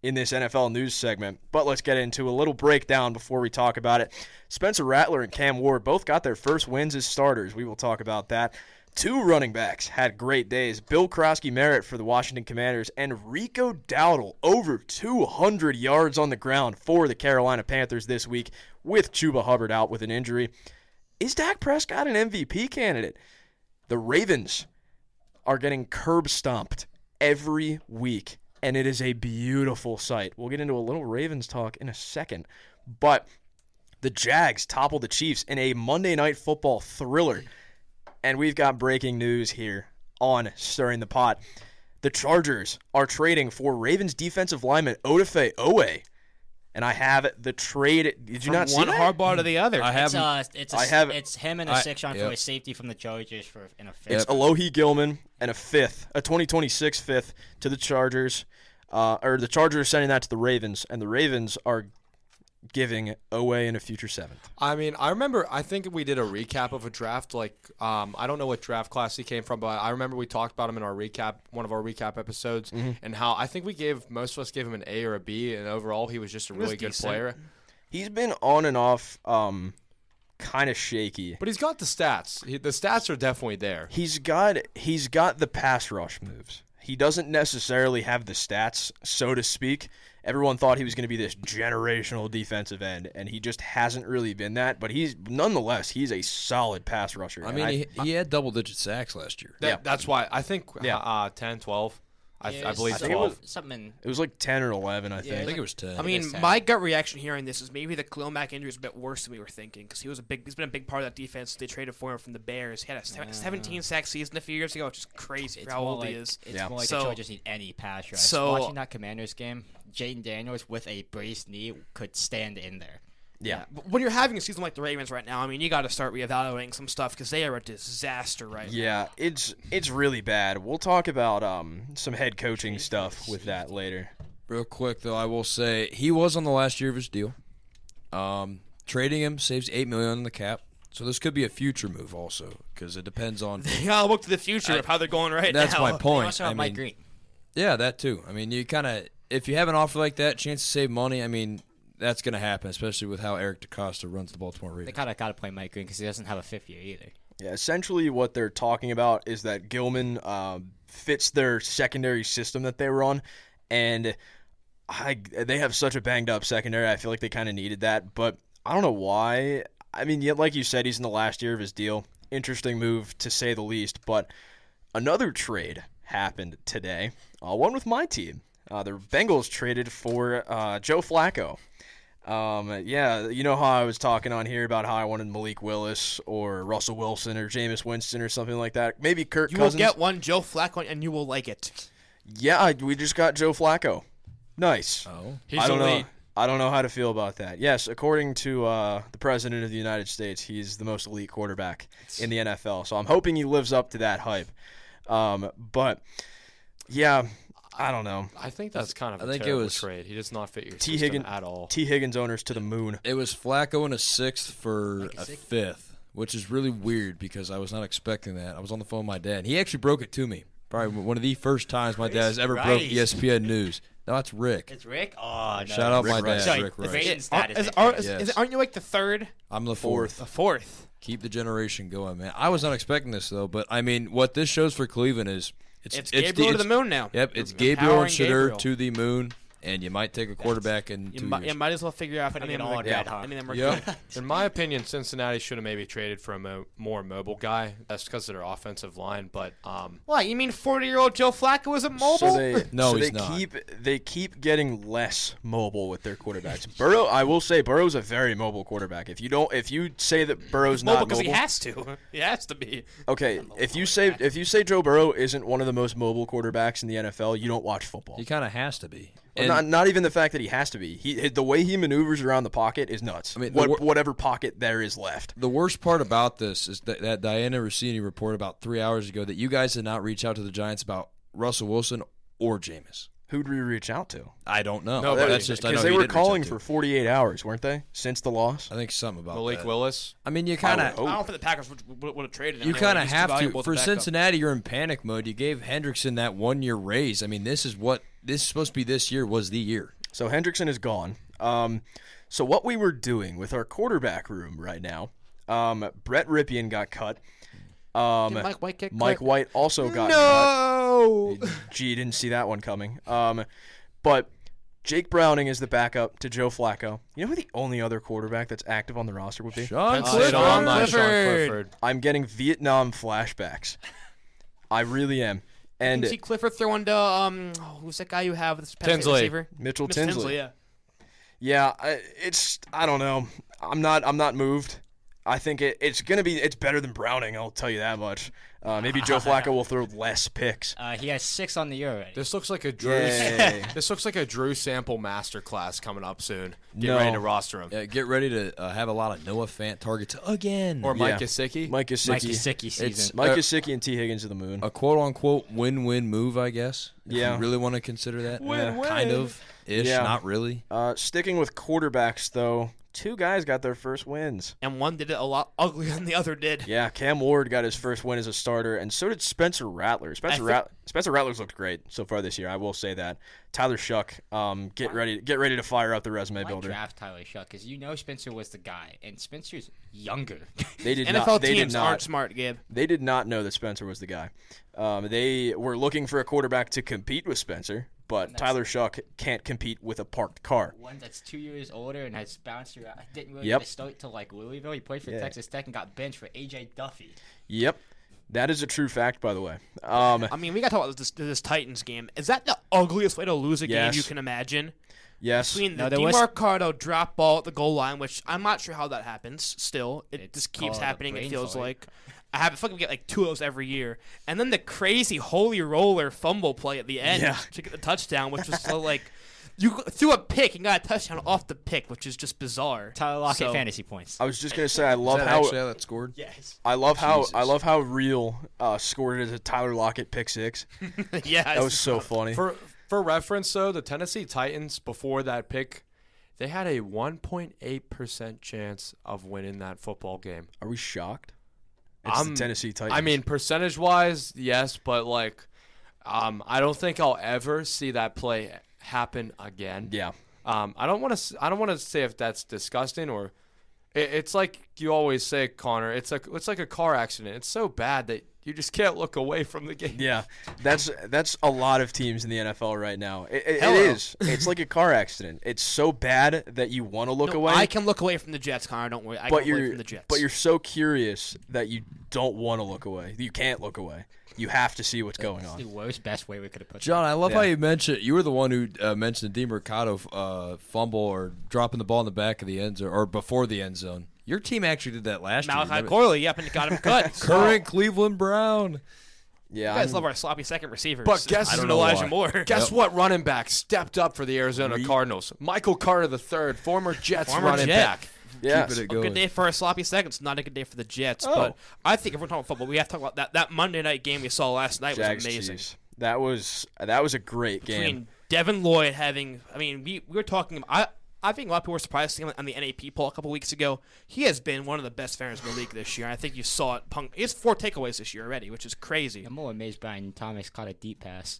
in this NFL news segment, but let's get into a little breakdown before we talk about it. Spencer Rattler and Cam Ward both got their first wins as starters. We will talk about that. 2 running backs had great days. Bill Krosky-Merritt for the Washington Commanders and Rico Dowdle over 200 yards on the ground for the Carolina Panthers this week with Chuba Hubbard out with an injury. Is Dak Prescott an MVP candidate? The Ravens are getting curb stomped every week, and it is a beautiful sight. We'll get into a little Ravens talk in a second. But the Jags toppled the Chiefs in a Monday Night Football thriller. And we've got breaking news here on Stirring the Pot. The Chargers are trading for Ravens defensive lineman Odafe Owe. And I have the trade. Did you not see one that? hardball to the other? I have. It's him and a 6th-round for a safety from the Chargers in a 5th. It's Alohi Gilman and a 2026 5th to the Chargers. Or the Chargers are sending that to the Ravens, and the Ravens are giving away in a future 7th. I mean, I think we did a recap of a draft. Like, I don't know what draft class he came from, but I remember we talked about him in one of our recap episodes, and how I think most of us gave him an A or a B, and overall he was just a really good player. He's been on and off, kind of shaky. But he's got the stats. The stats are definitely there. He's got the pass rush moves. He doesn't necessarily have the stats, so to speak. Everyone thought he was going to be this generational defensive end, and he just hasn't really been that. But he's a solid pass rusher. I mean, he had double-digit sacks last year. That's why I think 10, 12. I believe 12. It was like 10 or 11, I think. I think it was 10. I mean, my gut reaction hearing this is maybe the Khalil Mack injury is a bit worse than we were thinking, because he's been a big part of that defense. They traded for him from the Bears. He had a 17-sack season a few years ago, which is crazy for how old he is. It's more like the Chargers need any pass rush. Watching that Commanders game, Jaden Daniels with a braced knee could stand in there. Yeah. But when you're having a season like the Ravens right now, I mean, you got to start reevaluating some stuff because they are a disaster right now. Yeah, it's really bad. We'll talk about some head coaching stuff with that later. Real quick, though, I will say he was on the last year of his deal. Trading him saves $8 million on the cap. So this could be a future move also, because it depends on. You gotta look to the future of how they're going right now. That's my point. Also have Mike Green. Yeah, that too. I mean, you kind of, if you have an offer like that, chance to save money. I mean, that's going to happen, especially with how Eric DeCosta runs the Baltimore Ravens. They kind of got to play Mike Green because he doesn't have a 5th year either. Yeah, essentially what they're talking about is that Gilman fits their secondary system that they run, and they have such a banged-up secondary. I feel like they kind of needed that, but I don't know why. I mean, like you said, he's in the last year of his deal. Interesting move, to say the least, but another trade happened today, one with my team. The Bengals traded for Joe Flacco. Yeah, you know how I was talking on here about how I wanted Malik Willis or Russell Wilson or Jameis Winston or something like that. Maybe Kirk Cousins. You will get one Joe Flacco, and you will like it. Yeah, we just got Joe Flacco. Nice. Oh, he's elite. I don't know how to feel about that. Yes, according to the President of the United States, he's the most elite quarterback in the NFL. So I'm hoping he lives up to that hype. But Yeah, I don't know. I think that's kind of I a think it terrible was- trade. He does not fit your T. system Higgins at all. T. Higgins owners to the moon. It was Flacco in a 6th for Like a a sixth? 5th, which is really weird because I was not expecting that. I was on the phone with my dad. And he actually broke it to me. Probably one of the first times my dad has ever broke Christ. ESPN news. No, that's Rick. It's Rick. Oh no. Shout out Rick my Rice. dad, Sorry, Rick the Rice. Brayton status. Yes. Aren't you like the third? I'm the Fourth. The 4th. fourth. Keep the generation going, man. I was not expecting this though, but I mean, what this shows for Cleveland is It's Gabriel to the moon now. Yep, it's Empowering Gabriel and Shadur Gabriel. to the moon, and you might take a quarterback in 2 years. You might as well figure out. Putting any it of them all are in good. red, huh? Any of them are Yep. good. In my opinion, Cincinnati should have maybe traded for a more mobile guy. That's because of their offensive line. But What, you mean 40-year-old Joe Flacco isn't mobile? No, they he's not. keep getting less mobile with their quarterbacks. Burrow, I will say, Burrow's a very mobile quarterback. If you say that Burrow's mobile not because mobile, he has to. He has to be. okay. If you say Joe Burrow isn't one of the most mobile quarterbacks in the NFL, you don't watch football. He kind of has to be. Well, And- not even the fact that he has to be. The way he maneuvers around the pocket is nuts. I mean, whatever pocket there is left. The worst part about this is that Diana Rossini reported about 3 hours ago that you guys did not reach out to the Giants about Russell Wilson or Jameis. Who'd we reach out to? I don't know. Nobody. That's just I know Because they you were didn't reach out calling to. for 48 hours, weren't they? Since the loss. I think something about Malik that. Willis. I mean, you kind I of would I don't think the Packers would have traded him. you anyway. kind of He's too have valuable to. For back up. Cincinnati, you're in panic mode. You gave Hendrickson that 1-year raise. I mean, this is supposed to be this year was the year. So Hendrickson is gone. So what we were doing with our quarterback room right now, Brett Ripien got cut. Did Mike White get Mike cut? White also got No. cut. Gee, didn't see that one coming. But Jake Browning is the backup to Joe Flacco. You know who the only other quarterback that's active on the roster would be? Sean Penn State Clifford. alumni Sean Clifford. Clifford. I'm getting Vietnam flashbacks. I really am. And You see Clifford throwing to who's that guy you have? This Penn State Tinsley. receiver? Mitchell Miss Tinsley. yeah. Yeah, I don't know. I'm not moved. I think it's better than Browning. I'll tell you that much. Maybe Joe Flacco will throw less picks. He has 6 on the year already. This looks like a Drew. Yay. This looks like a Drew Sample masterclass coming up soon. Get No. ready to roster him. Yeah, get ready to have a lot of Noah Fant targets again. Or Mike Yeah. Gesicki. Mike Mike Gesicki. Gesicki season. Mike Gesicki and T. Higgins to the moon. a quote-unquote win-win move, I guess. If Yeah. you really want to consider that. Win-win. Kind of ish, Yeah. not really. Sticking with quarterbacks, though, 2 guys got their first wins. And one did it a lot uglier than the other did. Yeah, Cam Ward got his first win as a starter, and so did Spencer Rattler. Spencer Rattler's looked great so far this year. I will say that. Tyler Shuck, get ready to fire up the resume Why builder. draft Tyler Shuck? Because you know Spencer was the guy, and Spencer's younger. They did NFL not. They did teams not. aren't smart, Gabe. They did not know that Spencer was the guy. They were looking for a quarterback to compete with Spencer, but Tyler Shuck can't compete with a parked car. One that's 2 years older and has bounced around. Didn't really Yep. get a start till like Louisville. He played for Yeah. Texas Tech and got benched for AJ Duffy. Yep, that is a true fact, by the way. I mean, we got to talk about this Titans game. Is that the ugliest way to lose a Yes. game you can imagine? Yes, Between No, the there was- DeMarcado drop ball at the goal line, which I'm not sure how that happens still. It It's just keeps called a happening, it brain feels fart. like. I have fucking get like 2 of those every year. And then the crazy holy roller fumble play at the end Yeah. to get the touchdown, which was so like you threw a pick and got a touchdown off the pick, which is just bizarre. Tyler Lockett So- fantasy points. I was just gonna say I Is love that how actually how that scored? Yes. I love Jesus. how real scored it as a Tyler Lockett pick 6. Yeah, That was so funny. For reference, though, the Tennessee Titans before that pick, they had a 1.8% chance of winning that football game. Are we shocked? It's the Tennessee Titans. I mean, percentage-wise, yes, but like, I don't think I'll ever see that play happen again. yeah. I don't want to say if that's disgusting or it's like you always say, Connor. It's like a car accident. It's so bad that you just can't look away from the game. Yeah, that's a lot of teams in the NFL right now. It Hello. is. It's like a car accident. It's so bad that you want to look No, away. I can look away from the Jets, Connor. Don't worry. I but can look away you're from the Jets. but you're so curious that you don't want to look away. You can't look away. You have to see what's going It's the on. worst, best way we could have put John, I love Yeah. how you mentioned you were the one who mentioned the DeMarcado fumble or dropping the ball in the back of the end zone or before the end zone. Your team actually did that last year. Malachi remember? Corley, yep, and got him cut. Current Cleveland Brown. Yeah, You guys I'm- love our sloppy second receivers. But guess- I I don't don't know know Elijah why. Moore. Guess what running back stepped up for the Arizona Cardinals? Michael Carter III, former Jets Former running Jet. back. yeah. Keeping it A going. good day for our sloppy seconds, not a good day for the Jets. Oh. But I think if we're talking football, we have to talk about that Monday night game we saw last night Jags was amazing. Chiefs. That was a great game. Between Devin Lloyd having, I mean, we were talking. I think a lot of people were surprised to see him on the NAP poll a couple weeks ago. He has been one of the best veterans in the league this year. I think you saw it. He has 4 takeaways this year already, which is crazy. I'm more amazed Brian Thomas caught a deep pass.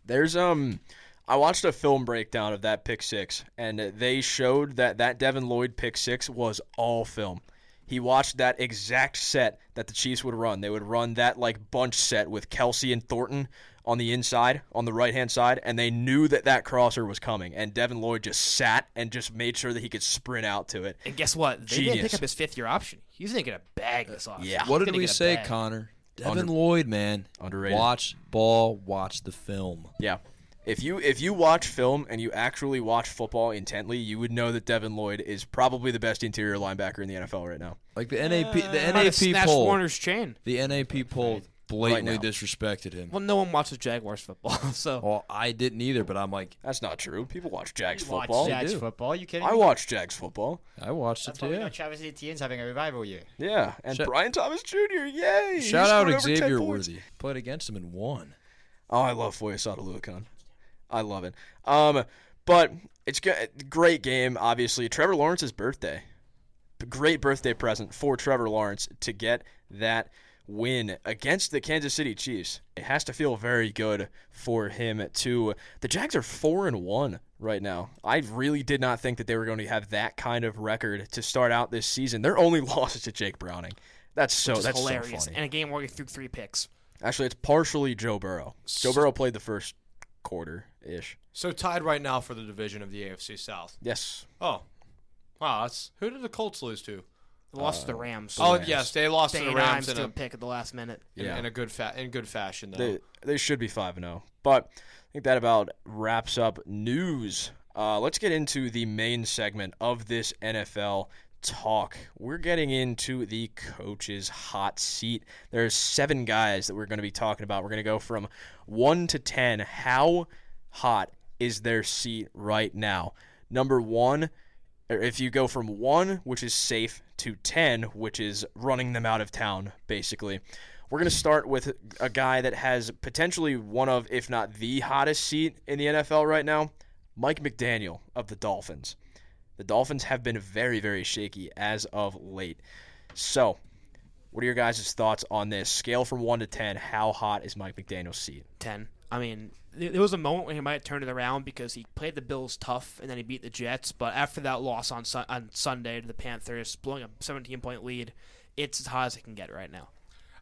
There's I watched a film breakdown of that pick six, and they showed that Devin Lloyd pick six was all film. He watched that exact set that the Chiefs would run. They would run that like bunch set with Kelsey and Thornton on the inside, on the right-hand side, and they knew that crosser was coming. And Devin Lloyd just sat and just made sure that he could sprint out to it. And guess what? They Genius. didn't pick up his 5th-year option. He's going to get a bag this offseason. Yeah. What He's did gonna we get a say, bag. Connor? Devin Lloyd, man. Underrated. Watch ball, watch the film. Yeah. If you watch film and you actually watch football intently, you would know that Devin Lloyd is probably the best interior linebacker in the NFL right now. Like the NAP Might have snatched poll. Warner's chain. The NAP poll blatantly Right now. disrespected him. Well, no one watches Jaguars football, so Well, I didn't either, but I'm like, That's not true. People watch Jags You watch football. Jags do. football? You kidding I me? watch Jags football. I watched That's it why too. we know Yeah. Travis Etienne's having a revival year. Yeah, and Shout- Brian Thomas Jr. Yay! He Shout scored out over 10 Xavier points. Worthy. Played against him and won. Oh, I love Foyesade Luakon. I love it. But it's great game. Obviously, Trevor Lawrence's birthday. Great birthday present for Trevor Lawrence to get that win against the Kansas City Chiefs. It has to feel very good for him too. The Jags are 4-1 right now. I really did not think that they were going to have that kind of record to start out this season. Their only loss is to Jake Browning. That's which is that's hilarious. so funny. And a game where he threw 3 picks. Actually, it's partially Joe Burrow. Joe Burrow played the first quarter-ish. So tied right now for the division of the AFC South. Yes. Oh, wow. That's who did the Colts lose to? They lost to the Rams. Oh Rams. yes, they lost to the Dane Rams Imes threw a pick at the last minute. Yeah. in good fashion though. They should be 5-0. But I think that about wraps up news. Let's get into the main segment of this NFL talk. We're getting into the coach's hot seat. There's 7 guys that we're going to be talking about. We're going to go from 1 to 10. How hot is their seat right now? Number 1, or if you go from 1, which is safe, to 10, which is running them out of town, basically. We're going to start with a guy that has potentially one of, if not the hottest seat in the NFL right now, Mike McDaniel of the Dolphins. The Dolphins have been very, very shaky as of late. So, what are your guys' thoughts on this? Scale from 1 to 10, how hot is Mike McDaniel's seat? 10. I mean, there was a moment when he might turn it around because he played the Bills tough and then he beat the Jets. But after that loss on Sunday to the Panthers, blowing a 17-point lead, it's as hot as it can get right now.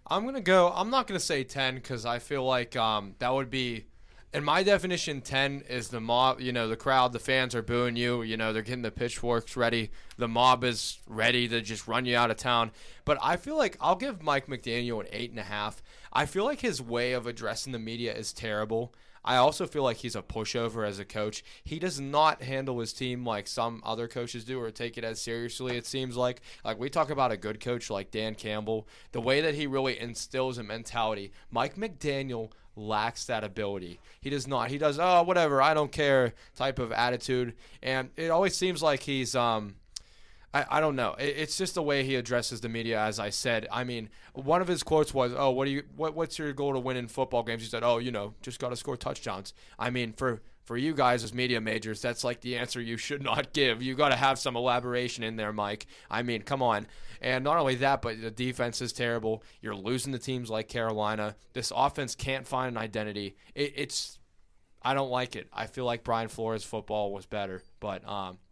I'm not gonna say 10 because I feel like that would be, in my definition, 10 is the mob. You know, the crowd, the fans are booing you. You know, they're getting the pitchforks ready. The mob is ready to just run you out of town. But I feel like I'll give Mike McDaniel an 8.5. I feel like his way of addressing the media is terrible. I also feel like he's a pushover as a coach. He does not handle his team like some other coaches do or take it as seriously, it seems like. Like, we talk about a good coach like Dan Campbell, the way that he really instills a mentality. Mike McDaniel lacks that ability. He does not. He does, oh, whatever, I don't care type of attitude. And it always seems like he's I don't know. It's just the way he addresses the media, as I said. I mean, one of his quotes was, "Oh, what's your goal to win in football games?" He said, "Oh, just got to score touchdowns." I mean, for you guys as media majors, that's like the answer you should not give. You got to have some elaboration in there, Mike. I mean, come on. And not only that, but the defense is terrible. You're losing to teams like Carolina. This offense can't find an identity. I don't like it. I feel like Brian Flores' football was better. But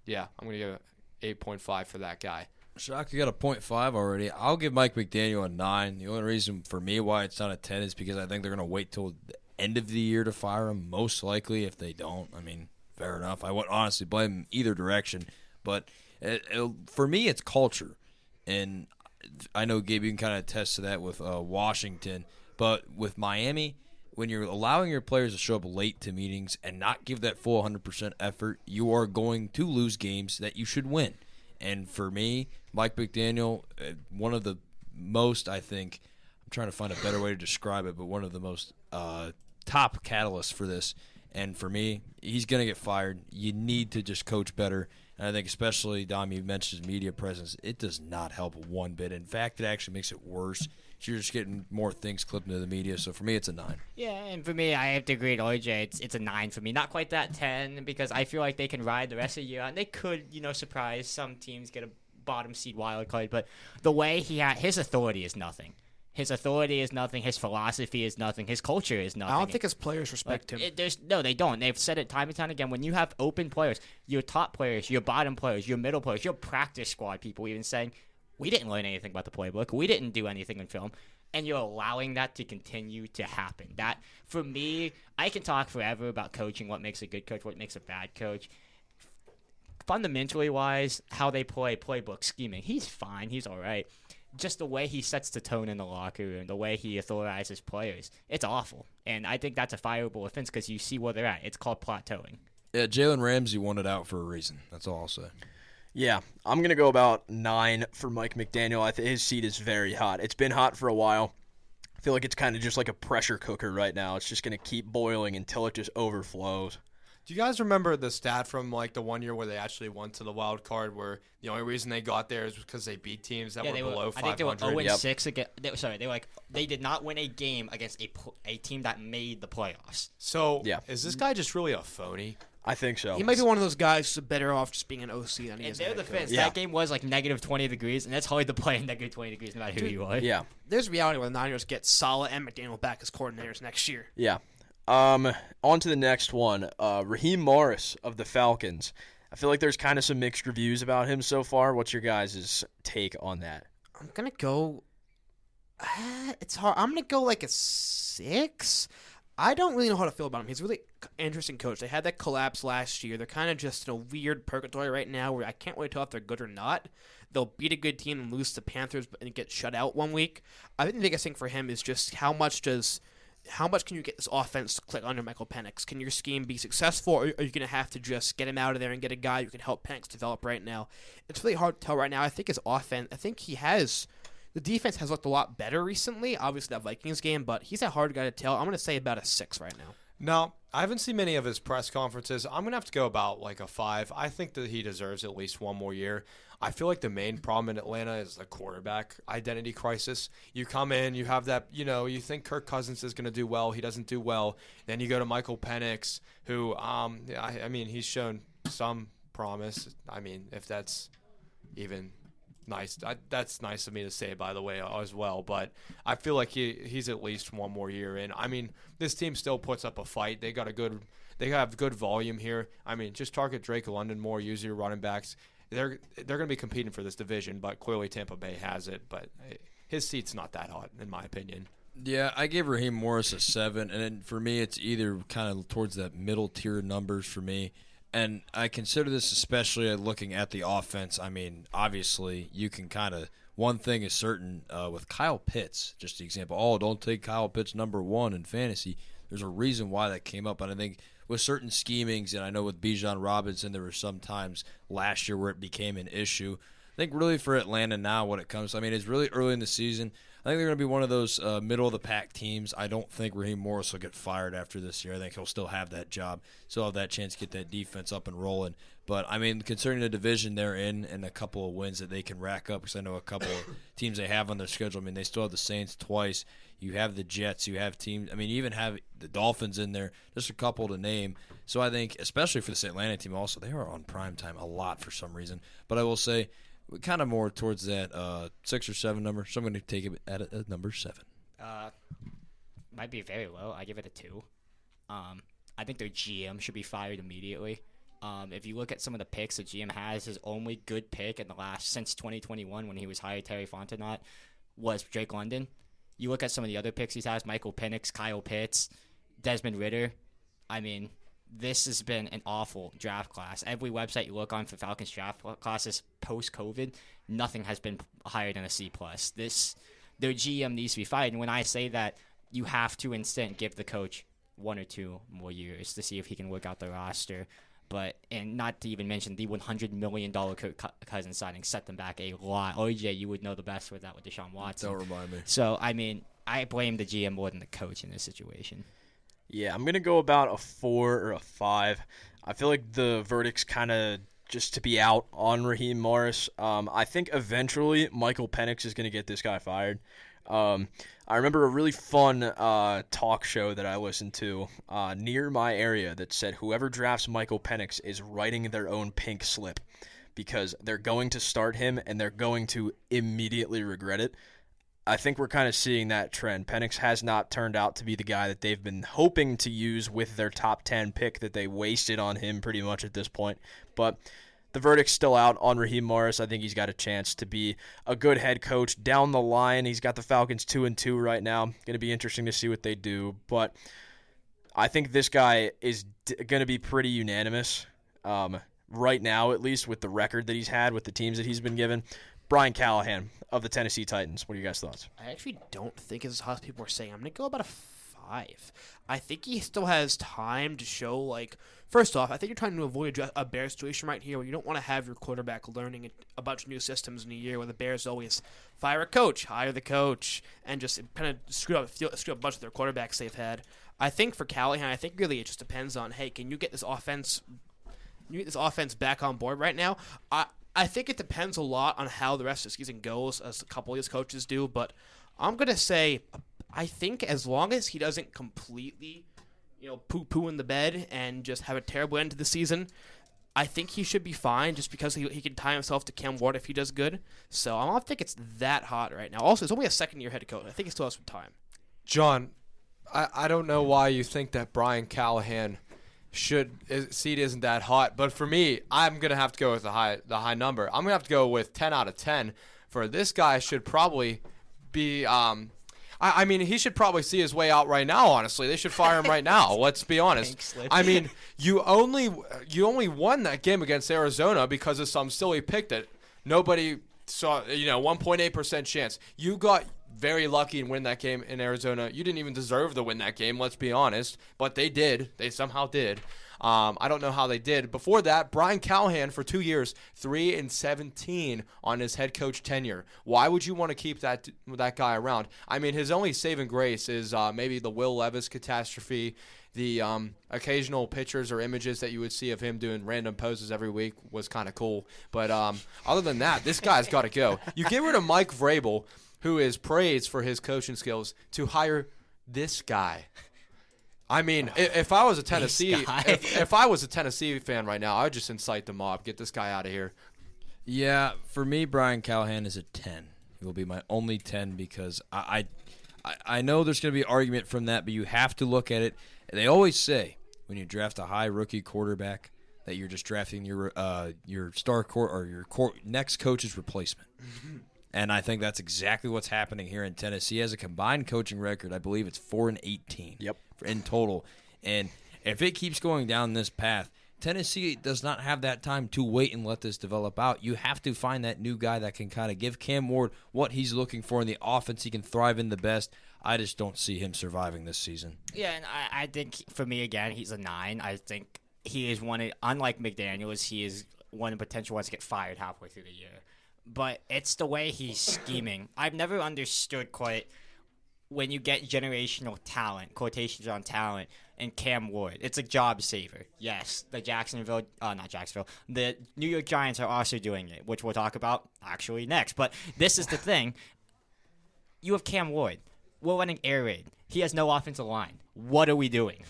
yeah, I'm gonna give it 8.5 for that guy. Shock, you got a 0.5 already. I'll give Mike McDaniel a 9. The only reason for me why it's not a 10 is because I think they're going to wait till the end of the year to fire him, most likely. If they don't, I mean, fair enough. I wouldn't honestly blame him either direction. But for me, it's culture. And I know, Gabe, you can kind of attest to that with Washington. But with Miami, when you're allowing your players to show up late to meetings and not give that full 100% effort, you are going to lose games that you should win. And for me, Mike McDaniel, one of the most, I think, I'm trying to find a better way to describe it, but one of the most top catalysts for this. And for me, he's going to get fired. You need to just coach better. And I think especially, Dom, you mentioned his media presence. It does not help one bit. In fact, it actually makes it worse you're just getting more things clipped into the media. So for me, it's a 9. Yeah, and for me, I have to agree with RJ. It's a 9 for me. Not quite that 10 because I feel like they can ride the rest of the year and they could, surprise some teams, get a bottom seed wild card. But the way his authority is nothing. His authority is nothing. His philosophy is nothing. His culture is nothing. I don't think his players respect him. No, they don't. They've said it time and time again. When you have open players, your top players, your bottom players, your middle players, your practice squad people even saying, we didn't learn anything about the playbook. We didn't do anything in film. And you're allowing that to continue to happen. That, for me, I can talk forever about coaching, what makes a good coach, what makes a bad coach. Fundamentally wise, how they play, playbook, scheming, he's fine. He's all right. Just the way he sets the tone in the locker room, the way he authorizes players, it's awful. And I think that's a fireable offense because you see where they're at. It's called plateauing. Yeah, Jalen Ramsey won it out for a reason. That's all I'll say. Yeah, I'm going to go about 9 for Mike McDaniel. I think his seat is very hot. It's been hot for a while. I feel like it's kind of just like a pressure cooker right now. It's just going to keep boiling until it just overflows. Do you guys remember the stat from like the 1 year where they actually went to the wild card, where the only reason they got there is because they beat teams that were below 500? I think they were 0-6 against. They did not win a game against a team that made the playoffs. So is this guy just really a phony? I think so. He might be one of those guys who's better off just being an OC than he is. In their defense, Yeah. that game was like negative 20 degrees, and that's hard to play in negative 20 degrees no matter who you are. Yeah. There's reality where the Niners get Saleh and McDaniel back as coordinators next year. Yeah. On to the next one. Raheem Morris of the Falcons. I feel like there's kind of some mixed reviews about him so far. What's your guys' take on that? I'm going to go... it's hard. I'm going to go like a 6. I don't really know how to feel about him. He's a really interesting coach. They had that collapse last year. They're kind of just in a weird purgatory right now where I can't really tell if they're good or not. They'll beat a good team and lose to the Panthers and get shut out one week. I think the biggest thing for him is just how much can you get this offense to click under Michael Penix? Can your scheme be successful, or are you going to have to just get him out of there and get a guy who can help Penix develop right now? It's really hard to tell right now. I think his offense, the defense has looked a lot better recently. Obviously, that Vikings game, but he's a hard guy to tell. I'm going to say about a 6 right now. No, I haven't seen many of his press conferences. I'm going to have to go about like a 5. I think that he deserves at least one more year. I feel like the main problem in Atlanta is the quarterback identity crisis. You come in, you have that, you think Kirk Cousins is going to do well. He doesn't do well. Then you go to Michael Penix, who, I mean, he's shown some promise. I mean, if that's even nice. That's nice of me to say, by the way, as well. But I feel like he's at least one more year in. I mean, this team still puts up a fight. They have good volume here. I mean, just target Drake London more, use your running backs. They're going to be competing for this division, but clearly Tampa Bay has it. But his seat's not that hot, in my opinion. Yeah, I gave Raheem Morris a 7, and then for me, it's either kind of towards that middle tier numbers for me. And I consider this especially looking at the offense. I mean, obviously, you can kind of – one thing is certain with Kyle Pitts, just the example. Oh, don't take Kyle Pitts number 1 in fantasy. There's a reason why that came up. And I think with certain schemings, and I know with Bijan Robinson, there were some times last year where it became an issue. I think really for Atlanta now when it comes – I mean, it's really early in the season. I think they're going to be one of those middle-of-the-pack teams. I don't think Raheem Morris will get fired after this year. I think he'll still have that job, still have that chance to get that defense up and rolling. But, I mean, considering the division they're in and a couple of wins that they can rack up, because I know a couple of teams they have on their schedule. I mean, they still have the Saints twice. You have the Jets. You have teams. I mean, you even have the Dolphins in there, just a couple to name. So I think, especially for this Atlanta team also, they are on prime time a lot for some reason. But I will say, kind of more towards that 6 or 7 number, so I'm going to take it at a number 7. Might be very low. I give it a 2. I think their GM should be fired immediately. If you look at some of the picks the GM has, his only good pick in the last since 2021 when he was hired Terry Fontenot was Drake London. You look at some of the other picks he has, Michael Penix, Kyle Pitts, Desmond Ridder. I mean, this has been an awful draft class. Every website you look on for Falcons draft classes post-COVID, nothing has been higher than a C+. Their GM needs to be fired. And when I say that, you have to instead give the coach 1 or 2 more years to see if he can work out the roster. And not to even mention the $100 million Kirk Cousins signing set them back a lot. OJ, you would know the best with that with Deshaun Watson. Don't remind me. So, I mean, I blame the GM more than the coach in this situation. Yeah, I'm going to go about a 4 or a 5. I feel like the verdict's kind of just to be out on Raheem Morris. I think eventually Michael Penix is going to get this guy fired. I remember a really fun talk show that I listened to near my area that said whoever drafts Michael Penix is writing their own pink slip because they're going to start him and they're going to immediately regret it. I think we're kind of seeing that trend. Penix has not turned out to be the guy that they've been hoping to use with their top 10 pick that they wasted on him pretty much at this point. But the verdict's still out on Raheem Morris. I think he's got a chance to be a good head coach down the line. He's got the Falcons 2-2 right now. Going to be interesting to see what they do. But I think this guy is going to be pretty unanimous right now, at least with the record that he's had with the teams that he's been given. Brian Callahan of the Tennessee Titans. What are you guys' thoughts? I actually don't think it's as hot as people are saying. I'm going to go about a 5. I think he still has time to show, like, first off, I think you're trying to avoid a Bear situation right here where you don't want to have your quarterback learning a bunch of new systems in a year where the Bears always fire a coach, hire the coach, and just kind of screw up a bunch of their quarterbacks they've had. I think for Callahan, I think really it just depends on, hey, can you get this offense back on board right now? I think it depends a lot on how the rest of the season goes, as a couple of these coaches do, but I'm going to say I think as long as he doesn't completely, poo-poo in the bed and just have a terrible end to the season, I think he should be fine just because he can tie himself to Cam Ward if he does good. So I don't think it's that hot right now. Also, it's only a second-year head coach. I think he still has some time. John, I don't know why you think that Brian Callahan seed isn't that hot, but for me, I'm gonna have to go with the high number. I'm gonna have to go with 10 out of 10 for this guy. Should probably be I mean, he should probably see his way out right now. Honestly, they should fire him right now. Let's be honest. I mean, you only won that game against Arizona because of some silly pick that nobody saw. 1.8% chance. You got very lucky and win that game in Arizona. You didn't even deserve to win that game, let's be honest, but they did. They somehow did. I don't know how they did. Before that, Brian Callahan for 2 years, 3-17 on his head coach tenure. Why would you want to keep that guy around? I mean, his only saving grace is maybe the Will Levis catastrophe. The occasional pictures or images that you would see of him doing random poses every week was kind of cool. But other than that, this guy's got to go. You get rid of Mike Vrabel, who is praised for his coaching skills, to this guy. I mean, if I was a Tennessee, if I was a Tennessee fan right now, I would just incite the mob, get this guy out of here. Yeah, for me, Brian Callahan is a 10. He will be my only 10 because I know there's going to be argument from that, but you have to look at it. They always say when you draft a high rookie quarterback that you're just drafting your star or your next coach's replacement. Mm-hmm. And I think that's exactly what's happening here in Tennessee. He has a combined coaching record. I believe it's 4-18. Yep. In total. And if it keeps going down this path, Tennessee does not have that time to wait and let this develop out. You have to find that new guy that can kind of give Cam Ward what he's looking for in the offense. He can thrive in the best. I just don't see him surviving this season. Yeah, and I think for me, again, he's a 9. I think he is unlike McDaniels, he is one of the potential ones to get fired halfway through the year. But it's the way he's scheming. I've never understood quite when you get generational talent, quotations on talent, and Cam Ward. It's a job saver. Yes, the the New York Giants are also doing it, which we'll talk about actually next. But this is the thing. You have Cam Ward. We're running air raid. He has no offensive line. What are we doing?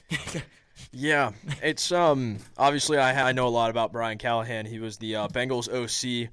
Yeah, it's obviously I know a lot about Brian Callahan. He was the Bengals OC.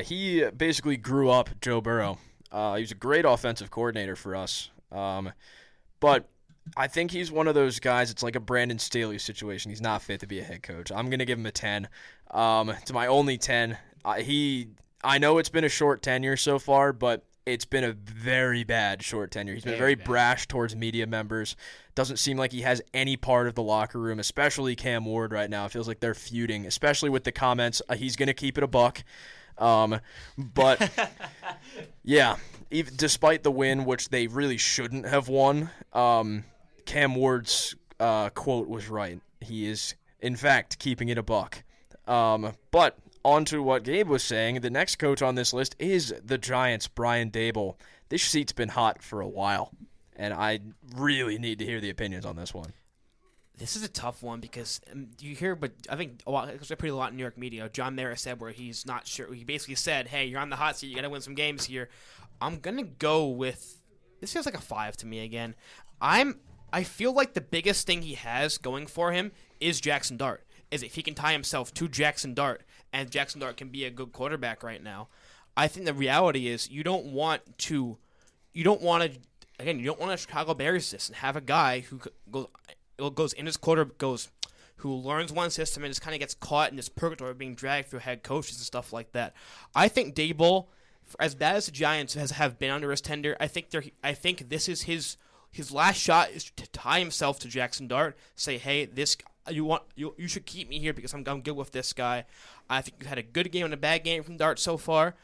He basically grew up Joe Burrow. He was a great offensive coordinator for us. But I think he's one of those guys, it's like a Brandon Staley situation. He's not fit to be a head coach. I'm going to give him a 10. It's my only 10. I know it's been a short tenure so far, but it's been a very bad short tenure. He's been very brash towards media members. Doesn't seem like he has any part of the locker room, especially Cam Ward right now. It feels like they're feuding, especially with the comments, he's going to keep it a buck. But, yeah, despite the win, which they really shouldn't have won, Cam Ward's quote was right. He is, in fact, keeping it a buck. But on to what Gabe was saying, the next coach on this list is the Giants' Brian Daboll. This seat's been hot for a while, and I really need to hear the opinions on this one. This is a tough one because you hear, but I think it's pretty a lot in New York media. John Mara said where he's not sure. He basically said, "Hey, you're on the hot seat. You got to win some games here." I'm gonna go with this feels like a 5 to me again. I feel like the biggest thing he has going for him is Jackson Dart. Is if he can tie himself to Jackson Dart, and Jackson Dart can be a good quarterback right now. I think the reality is you don't want a Chicago Bears this and have a guy who goes in his who learns one system and just kind of gets caught in this purgatory of being dragged through head coaches and stuff like that. I think Dable, as bad as the Giants have been under his tender, I think this is his last shot is to tie himself to Jackson Dart. Say, hey, you should keep me here because I'm good with this guy. I think you had a good game and a bad game from Dart so far.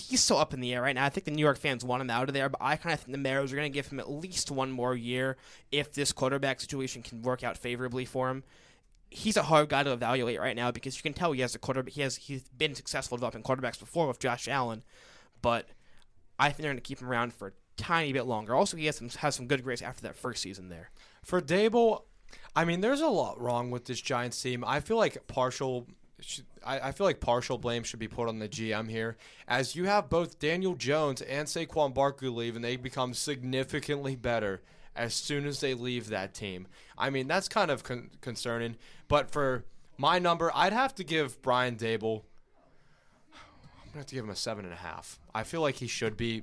He's so up in the air right now. I think the New York fans want him out of there, but I kind of think the Mariners are going to give him at least one more year if this quarterback situation can work out favorably for him. He's a hard guy to evaluate right now because you can tell he has a quarterback. He's been successful developing quarterbacks before with Josh Allen, but I think they're going to keep him around for a tiny bit longer. Also, he has some good grades after that first season there. For Dable, I mean, there's a lot wrong with this Giants team. I feel like partial blame should be put on the GM here, as you have both Daniel Jones and Saquon Barkley leave, and they become significantly better as soon as they leave that team. I mean, that's kind of concerning. But for my number, I'd have to give Brian Dable. I'm gonna have to give him a 7.5. I feel like he should be.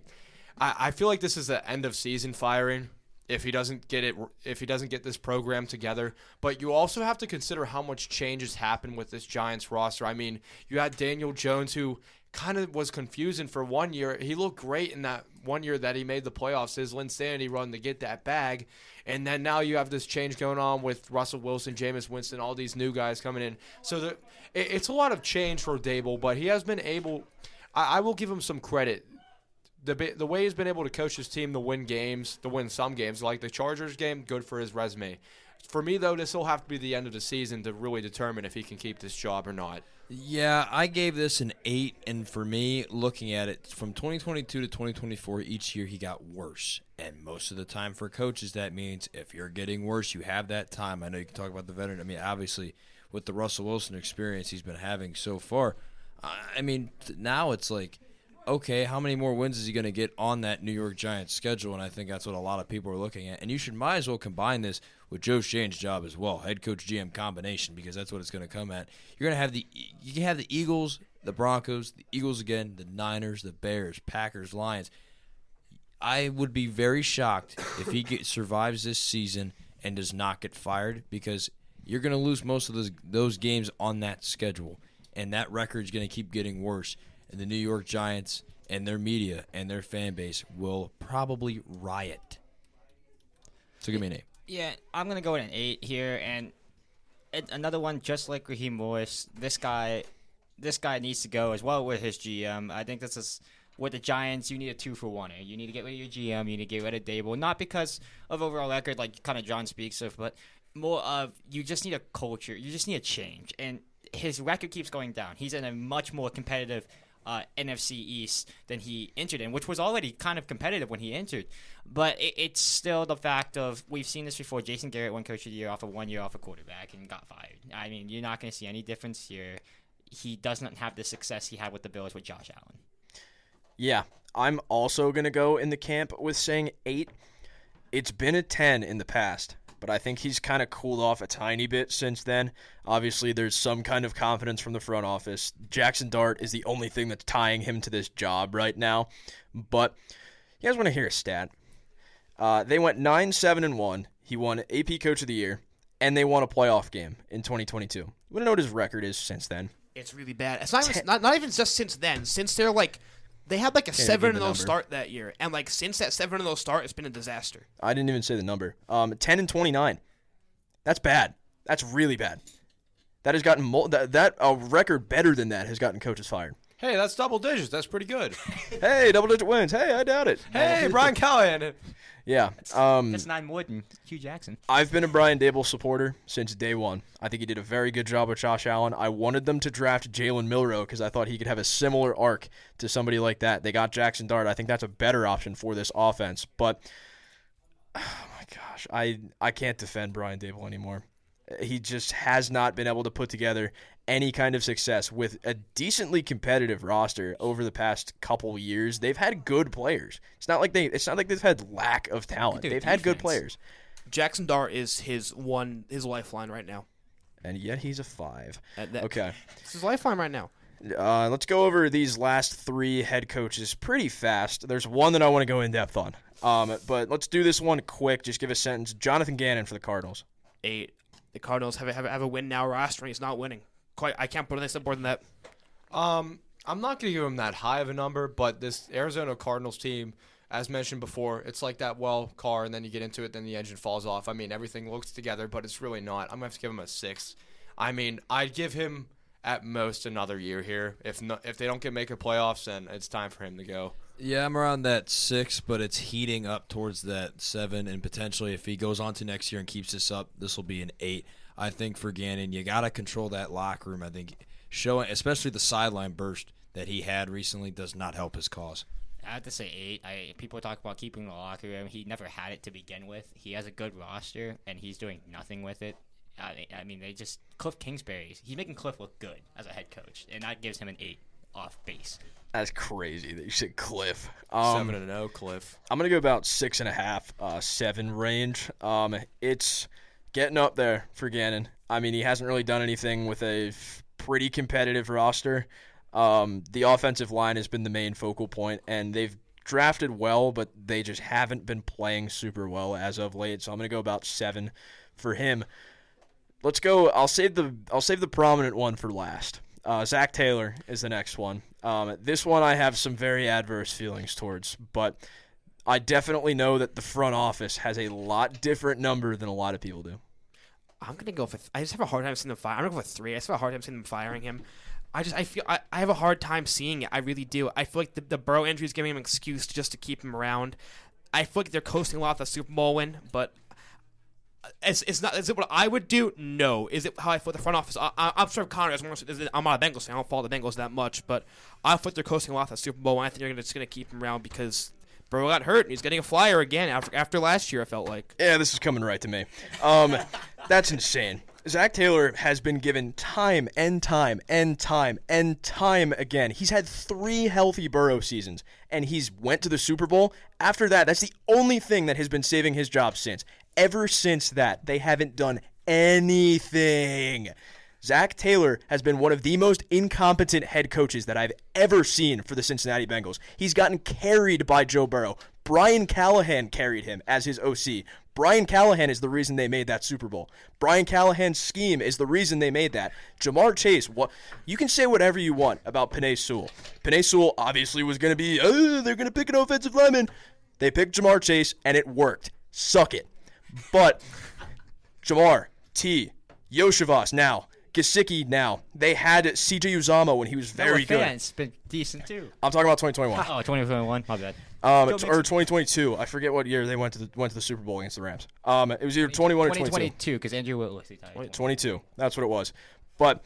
I feel like this is an end of season firing if he doesn't get this program together. But you also have to consider how much change has happened with this Giants roster. I mean, you had Daniel Jones, who kind of was confusing for 1 year. He looked great in that 1 year that he made the playoffs, his Linsanity run to get that bag. And then now you have this change going on with Russell Wilson, Jameis Winston, all these new guys coming in. So it's a lot of change for Dable, but he has been able – I will give him some credit. The way he's been able to coach his team to win some games, like the Chargers game, good for his resume. For me, though, this will have to be the end of the season to really determine if he can keep this job or not. Yeah, I gave this an 8, and for me, looking at it, from 2022 to 2024, each year he got worse. And most of the time for coaches, that means if you're getting worse, you have that time. I know you can talk about the veteran. I mean, obviously, with the Russell Wilson experience he's been having so far, I mean, now it's like, okay, how many more wins is he going to get on that New York Giants schedule? And I think that's what a lot of people are looking at. And you might as well combine this with Joe Schoen's job as well, head coach GM combination, because that's what it's going to come at. You're going to have the Eagles, the Broncos, the Eagles again, the Niners, the Bears, Packers, Lions. I would be very shocked if he survives this season and does not get fired, because you're going to lose most of those games on that schedule, and that record is going to keep getting worse. And the New York Giants and their media and their fan base will probably riot. So give me an 8. Yeah, I'm going to go with an 8 here. And another one, just like Raheem Morris, this guy needs to go as well with his GM. I think this is with the Giants, you need a 2-for-1 here. You need to get rid of your GM. You need to get rid of Dable. Not because of overall record, like kind of John speaks of, but more of you just need a culture. You just need a change. And his record keeps going down. He's in a much more competitive NFC East than he entered in, which was already kind of competitive when he entered. But it's still the fact of, we've seen this before. Jason Garrett won Coach of the Year off of 1 year off a quarterback and got fired. I mean, you're not going to see any difference here. He doesn't have the success he had with the Bills with Josh Allen. Yeah, I'm also going to go in the camp with saying 8. It's been a 10 in the past, but I think he's kind of cooled off a tiny bit since then. Obviously, there's some kind of confidence from the front office. Jackson Dart is the only thing that's tying him to this job right now. But you guys want to hear a stat? They went 9-7-1. He won AP Coach of the Year, and they won a playoff game in 2022. You want to know what his record is since then? It's really bad. It's not even just since then. Since they're like, they had like a 7-0 start that year, and like since that 7-0 start, it's been a disaster. I didn't even say the number. 10-29. That's bad. That's really bad. That has gotten a record better than that has gotten coaches fired. Hey, that's double digits. That's pretty good. Hey, double-digit wins. Hey, I doubt it. Hey, Brian Callahan. Yeah. That's 9 more than Hugh Jackson. I've been a Brian Dable supporter since day one. I think he did a very good job with Josh Allen. I wanted them to draft Jalen Milroe because I thought he could have a similar arc to somebody like that. They got Jackson Dart. I think that's a better option for this offense. But, oh my gosh, I can't defend Brian Dable anymore. He just has not been able to put together any kind of success with a decently competitive roster over the past couple years. They've had good players. It's not like they've had lack of talent. They've had good players. Jackson Dart is his lifeline right now. And yet he's a 5. Okay. It's his lifeline right now. Let's go over these last 3 head coaches pretty fast. There's one that I want to go in depth on. But let's do this one quick. Just give a sentence. Jonathan Gannon for the Cardinals. 8. The Cardinals have a win now roster, and he's not winning. I can't put anything more than that. I'm not going to give him that high of a number, but this Arizona Cardinals team, as mentioned before, it's like that car, and then you get into it, then the engine falls off. I mean, everything looks together, but it's really not. I'm going to have to give him a 6. I mean, I'd give him at most another year here. If they don't make the playoffs, then it's time for him to go. Yeah, I'm around that 6, but it's heating up towards that 7, and potentially if he goes on to next year and keeps this up, this will be an 8. I think for Gannon, you got to control that locker room. I think showing, especially the sideline burst that he had recently, does not help his cause. I have to say 8. People talk about keeping the locker room. He never had it to begin with. He has a good roster, and he's doing nothing with it. I mean, Cliff Kingsbury, he's making Cliff look good as a head coach, and that gives him an 8 off base. That's crazy that you said Cliff. 7-0 Cliff. I'm going to go about 6.5, 7 range. It's getting up there for Gannon. I mean, he hasn't really done anything with a pretty competitive roster. The offensive line has been the main focal point, and they've drafted well, but they just haven't been playing super well as of late. So I'm going to go about 7 for him. Let's go. I'll save the prominent one for last. Zach Taylor is the next one. This one I have some very adverse feelings towards, but I definitely know that the front office has a lot different number than a lot of people do. I'm gonna go for. I just have a hard time seeing them fire. I'm gonna go for 3. I just have a hard time seeing them firing him. I have a hard time seeing it. I really do. I feel like the Burrow injury is giving him an excuse just to keep him around. I feel like they're coasting a lot of the Super Bowl win, but it's not. Is it what I would do? No. Is it how I feel the front office? I'm sure Connor. I'm not a Bengals fan. I don't follow the Bengals that much, but I feel like they're coasting a lot of the Super Bowl win. I think they're just gonna keep him around because Burrow got hurt and he's getting a flyer again after last year. I felt like. Yeah, this is coming right to me. That's insane. Zach Taylor has been given time and time and time and time again. He's had 3 healthy Burrow seasons, and he's went to the Super Bowl. After that, that's the only thing that has been saving his job since. Ever since that, they haven't done anything. Zach Taylor has been one of the most incompetent head coaches that I've ever seen for the Cincinnati Bengals. He's gotten carried by Joe Burrow. Brian Callahan carried him as his OC. Brian Callahan is the reason they made that Super Bowl. Brian Callahan's scheme is the reason they made that. Jamar Chase, you can say whatever you want about Penei Sewell. Penei Sewell obviously was going to be, they're going to pick an offensive lineman. They picked Jamar Chase, and it worked. Suck it. But Jamar, T, Yoshivas now, Gesicki now. They had C.J. Uzama when he was very good. It's been decent too. I'm talking about 2021. Oh, 2021. My bad. Or 2022. I forget what year they went to the Super Bowl against the Rams. It was either 21 or 22. 2022, because Andrew Willis. 22. That's what it was. But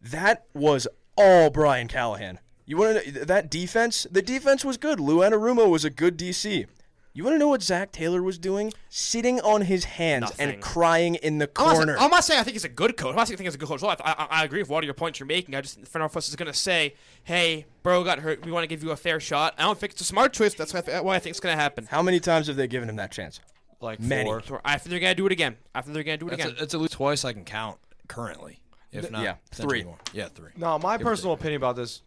that was all Brian Callahan. You want to know that defense? The defense was good. Lou Anarumo was a good DC. You want to know what Zach Taylor was doing? Sitting on his hands and crying in the corner. I'm not saying I think he's a good coach. I'm not saying I think he's a good coach. I agree with a lot of your points you're making. I just, the front office is going to say, hey, Burrow got hurt. We want to give you a fair shot. I don't think it's a smart choice. That's why I think it's going to happen. How many times have they given him that chance? Like many. 4. I think they're going to do it again. It's at least twice I can count currently. If not, 3. More. Yeah, 3. No, my personal opinion about this,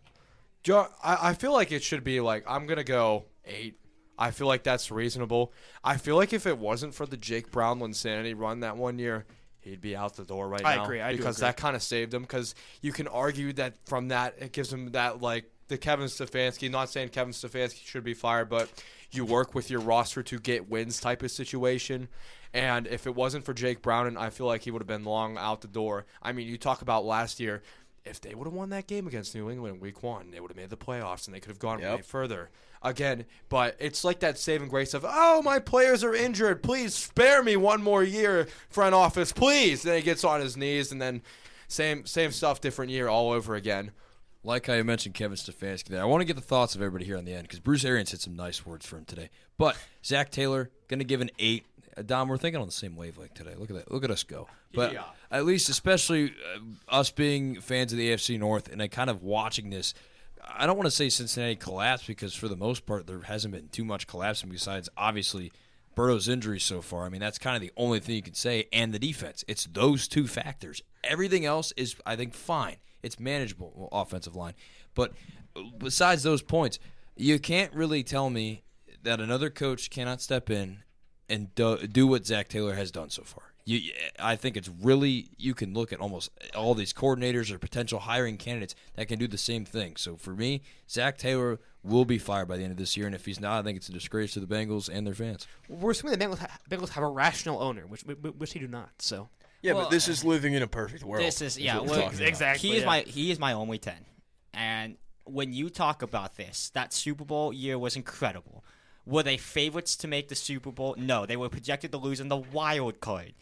I feel like it should be like, I'm going to go 8. I feel like that's reasonable. I feel like if it wasn't for the Jake Brown Linsanity run that one year, he'd be out the door right now. I agree. Because that kind of saved him. Because you can argue that from that, it gives him that, like, the Kevin Stefanski, not saying Kevin Stefanski should be fired, but you work with your roster to get wins type of situation. And if it wasn't for Jake Brown, I feel like he would have been long out the door. I mean, you talk about last year. If they would have won that game against New England in week 1, they would have made the playoffs, and they could have gone way further. Again, but it's like that saving grace of, oh, my players are injured. Please spare me one more year, front office, please. Then he gets on his knees, and then same stuff, different year all over again. Like how you mentioned Kevin Stefanski there, I want to get the thoughts of everybody here on the end because Bruce Arians had some nice words for him today. But Zach Taylor, going to give an 8. Dom, we're thinking on the same wavelength today. Look at that. Look at us go. But at least, especially us being fans of the AFC North and kind of watching this, I don't want to say Cincinnati collapse because for the most part there hasn't been too much collapsing besides obviously Burrow's injury so far. I mean, that's kind of the only thing you can say, and the defense. It's those two factors. Everything else is, I think, fine. It's manageable, offensive line. But besides those points, you can't really tell me that another coach cannot step in and do what Zach Taylor has done so far. I think it's really, you can look at almost all these coordinators or potential hiring candidates that can do the same thing. So for me, Zach Taylor will be fired by the end of this year, and if he's not, I think it's a disgrace to the Bengals and their fans. We're assuming the Bengals have a rational owner, which they do not. So Yeah, but this is living in a perfect world. This is what we're talking about. exactly. He is my only 10. And when you talk about this, that Super Bowl year was incredible. Were they favorites to make the Super Bowl? No, they were projected to lose in the wild card.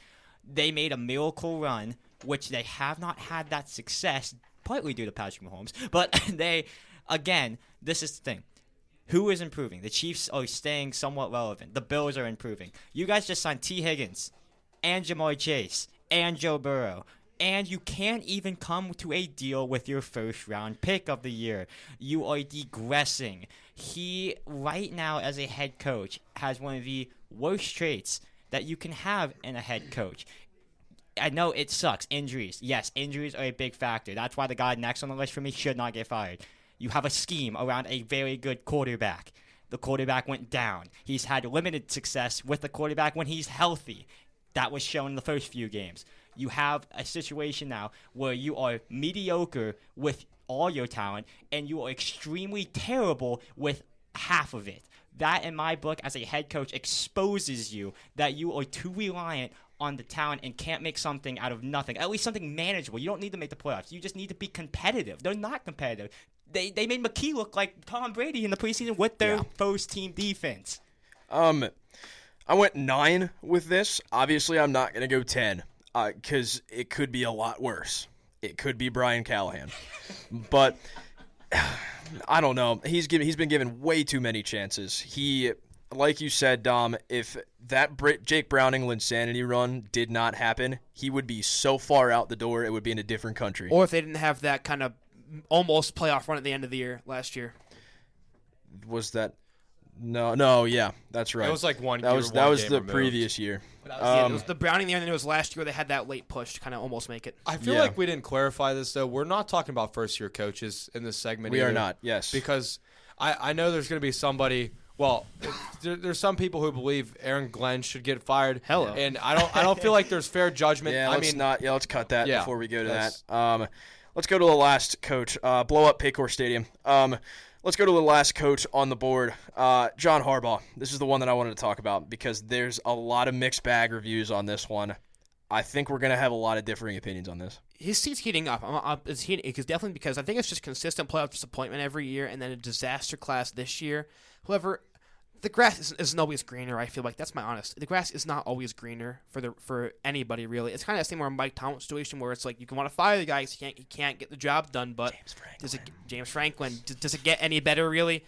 They made a miracle run, which they have not had that success, partly due to Patrick Mahomes. But again, this is the thing. Who is improving? The Chiefs are staying somewhat relevant. The Bills are improving. You guys just signed T. Higgins and Jamar Chase and Joe Burrow. And you can't even come to a deal with your first-round pick of the year. You are digressing. He, right now, as a head coach, has one of the worst traits that you can have in a head coach. I know it sucks. Injuries. Yes, injuries are a big factor. That's why the guy next on the list for me should not get fired. You have a scheme around a very good quarterback. The quarterback went down. He's had limited success with the quarterback when he's healthy. That was shown in the first few games. You have a situation now where you are mediocre with all your talent and you are extremely terrible with half of it. That, in my book, as a head coach, exposes you that you are too reliant on the talent and can't make something out of nothing. At least something manageable. You don't need to make the playoffs. You just need to be competitive. They're not competitive. They made McKee look like Tom Brady in the preseason with their first-team defense. I went 9 with this. Obviously, I'm not going to go 10 because it could be a lot worse. It could be Brian Callahan. But I don't know. He's been given way too many chances. He, like you said, Dom, if that Jake Browning Linsanity run did not happen, he would be so far out the door it would be in a different country. Or if they didn't have that kind of almost playoff run at the end of the year last year. Was that? No, yeah, that's right. It was like one. That was the previous year. It was the Browning year, and then it was last year they had that late push to kind of almost make it. I feel like we didn't clarify this, though. We're not talking about first-year coaches in this segment We either, are not, yes. Because I know there's going to be somebody – well, there's some people who believe Aaron Glenn should get fired. Hello. And I don't feel like there's fair judgment. Yeah, let's cut that before we go to that's- that. Let's go to the last coach. Blow up Paycor Stadium. Let's go to the last coach on the board, John Harbaugh. This is the one that I wanted to talk about because there's a lot of mixed bag reviews on this one. I think we're going to have a lot of differing opinions on this. His seat's heating up. It's heating because definitely because I think it's just consistent playoff disappointment every year and then a disaster class this year. However, the grass isn't always greener. I feel like that's my honest. The grass is not always greener for anybody really. It's kind of the same where Mike Tomlin situation where it's like you can want to fire the guy because he can't get the job done. But James Franklin does it get any better really?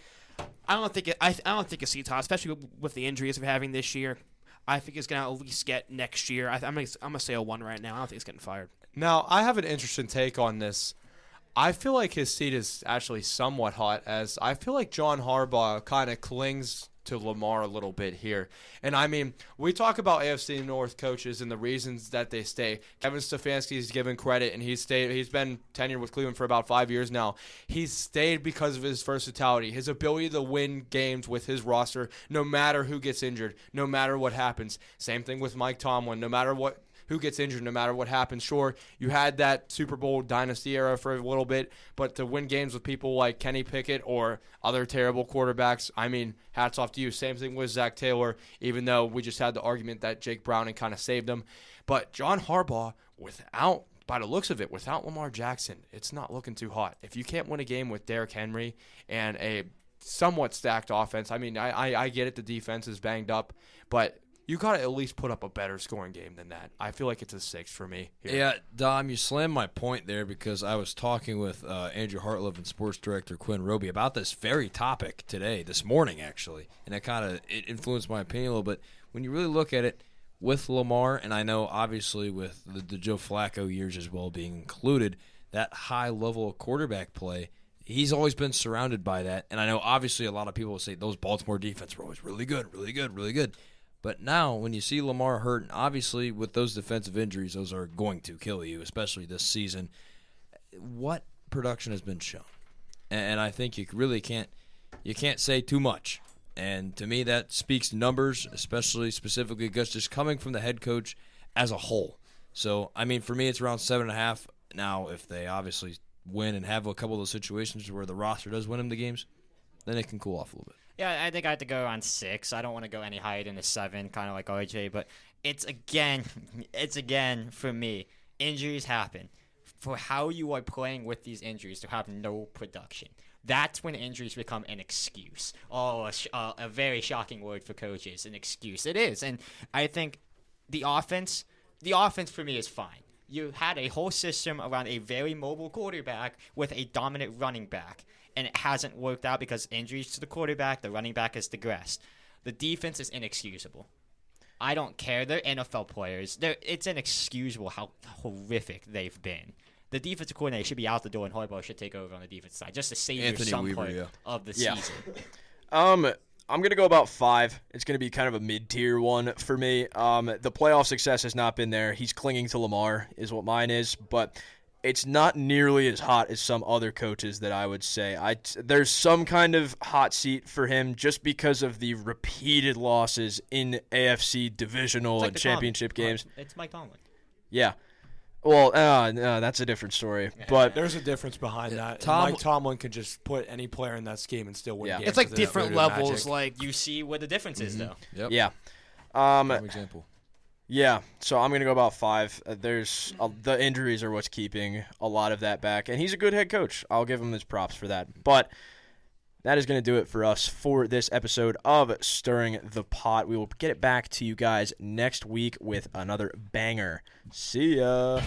I don't think a seat's hot, especially with the injuries we're having this year. I think he's gonna at least get next year. I'm gonna say a 1 right now. I don't think he's getting fired. Now, I have an interesting take on this. I feel like his seat is actually somewhat hot, as I feel like John Harbaugh kind of clings to Lamar a little bit here. And I mean, we talk about AFC North coaches and the reasons that they stay. Kevin Stefanski is given credit, and he's been tenured with Cleveland for about 5 years now. He's stayed because of his versatility, his ability to win games with his roster, no matter who gets injured, no matter what happens. Same thing with Mike Tomlin, no matter who gets injured, no matter what happens. Sure, you had that Super Bowl dynasty era for a little bit, but to win games with people like Kenny Pickett or other terrible quarterbacks, I mean, hats off to you. Same thing with Zach Taylor, even though we just had the argument that Jake Browning kind of saved him. But John Harbaugh, by the looks of it, without Lamar Jackson, it's not looking too hot. If you can't win a game with Derrick Henry and a somewhat stacked offense, I mean, I get it, the defense is banged up, but you got to at least put up a better scoring game than that. I feel like it's a 6 for me here. Yeah, Dom, you slammed my point there because I was talking with Andrew Hartlove and sports director Quinn Roby about this very topic this morning, actually. And it influenced my opinion a little bit. When you really look at it, with Lamar, and I know obviously with the Joe Flacco years as well being included, that high level of quarterback play, he's always been surrounded by that. And I know obviously a lot of people will say those Baltimore defense were always really good, really good, really good. But now when you see Lamar hurt, and obviously with those defensive injuries, those are going to kill you, especially this season. What production has been shown? And I think you really can't say too much. And to me, that speaks numbers, especially specifically just coming from the head coach as a whole. So, I mean, for me, it's around 7.5. Now, if they obviously win and have a couple of those situations where the roster does win them the games, then it can cool off a little bit. Yeah, I think I have to go around 6. I don't want to go any higher than a 7, kind of like RJ. But it's again for me. Injuries happen. For how you are playing with these injuries to have no production, that's when injuries become an excuse. Oh, a very shocking word for coaches, an excuse. It is, and I think the offense for me is fine. You had a whole system around a very mobile quarterback with a dominant running back, and it hasn't worked out because injuries to the quarterback, the running back has digressed. The defense is inexcusable. I don't care. They're NFL players. It's inexcusable how horrific they've been. The defensive coordinator should be out the door, and Harbaugh should take over on the defense side just to save some part of the season. I'm going to go about 5. It's going to be kind of a mid-tier one for me. The playoff success has not been there. He's clinging to Lamar is what mine is, but it's not nearly as hot as some other coaches that I would say. There's some kind of hot seat for him just because of the repeated losses in AFC divisional and championship games. It's Mike Tomlin. Yeah. Well, no, that's a different story. But There's a difference behind that. Tom- Mike Tomlin could just put any player in that scheme and still win games. It's like with that different voodoo levels. magic. Like You see what the difference is, though. Yep. yeah. Prime example. Yeah, so I'm going to go about 5. The injuries are what's keeping a lot of that back, and he's a good head coach. I'll give him his props for that. But that is going to do it for us for this episode of Stirring the Pot. We will get it back to you guys next week with another banger. See ya.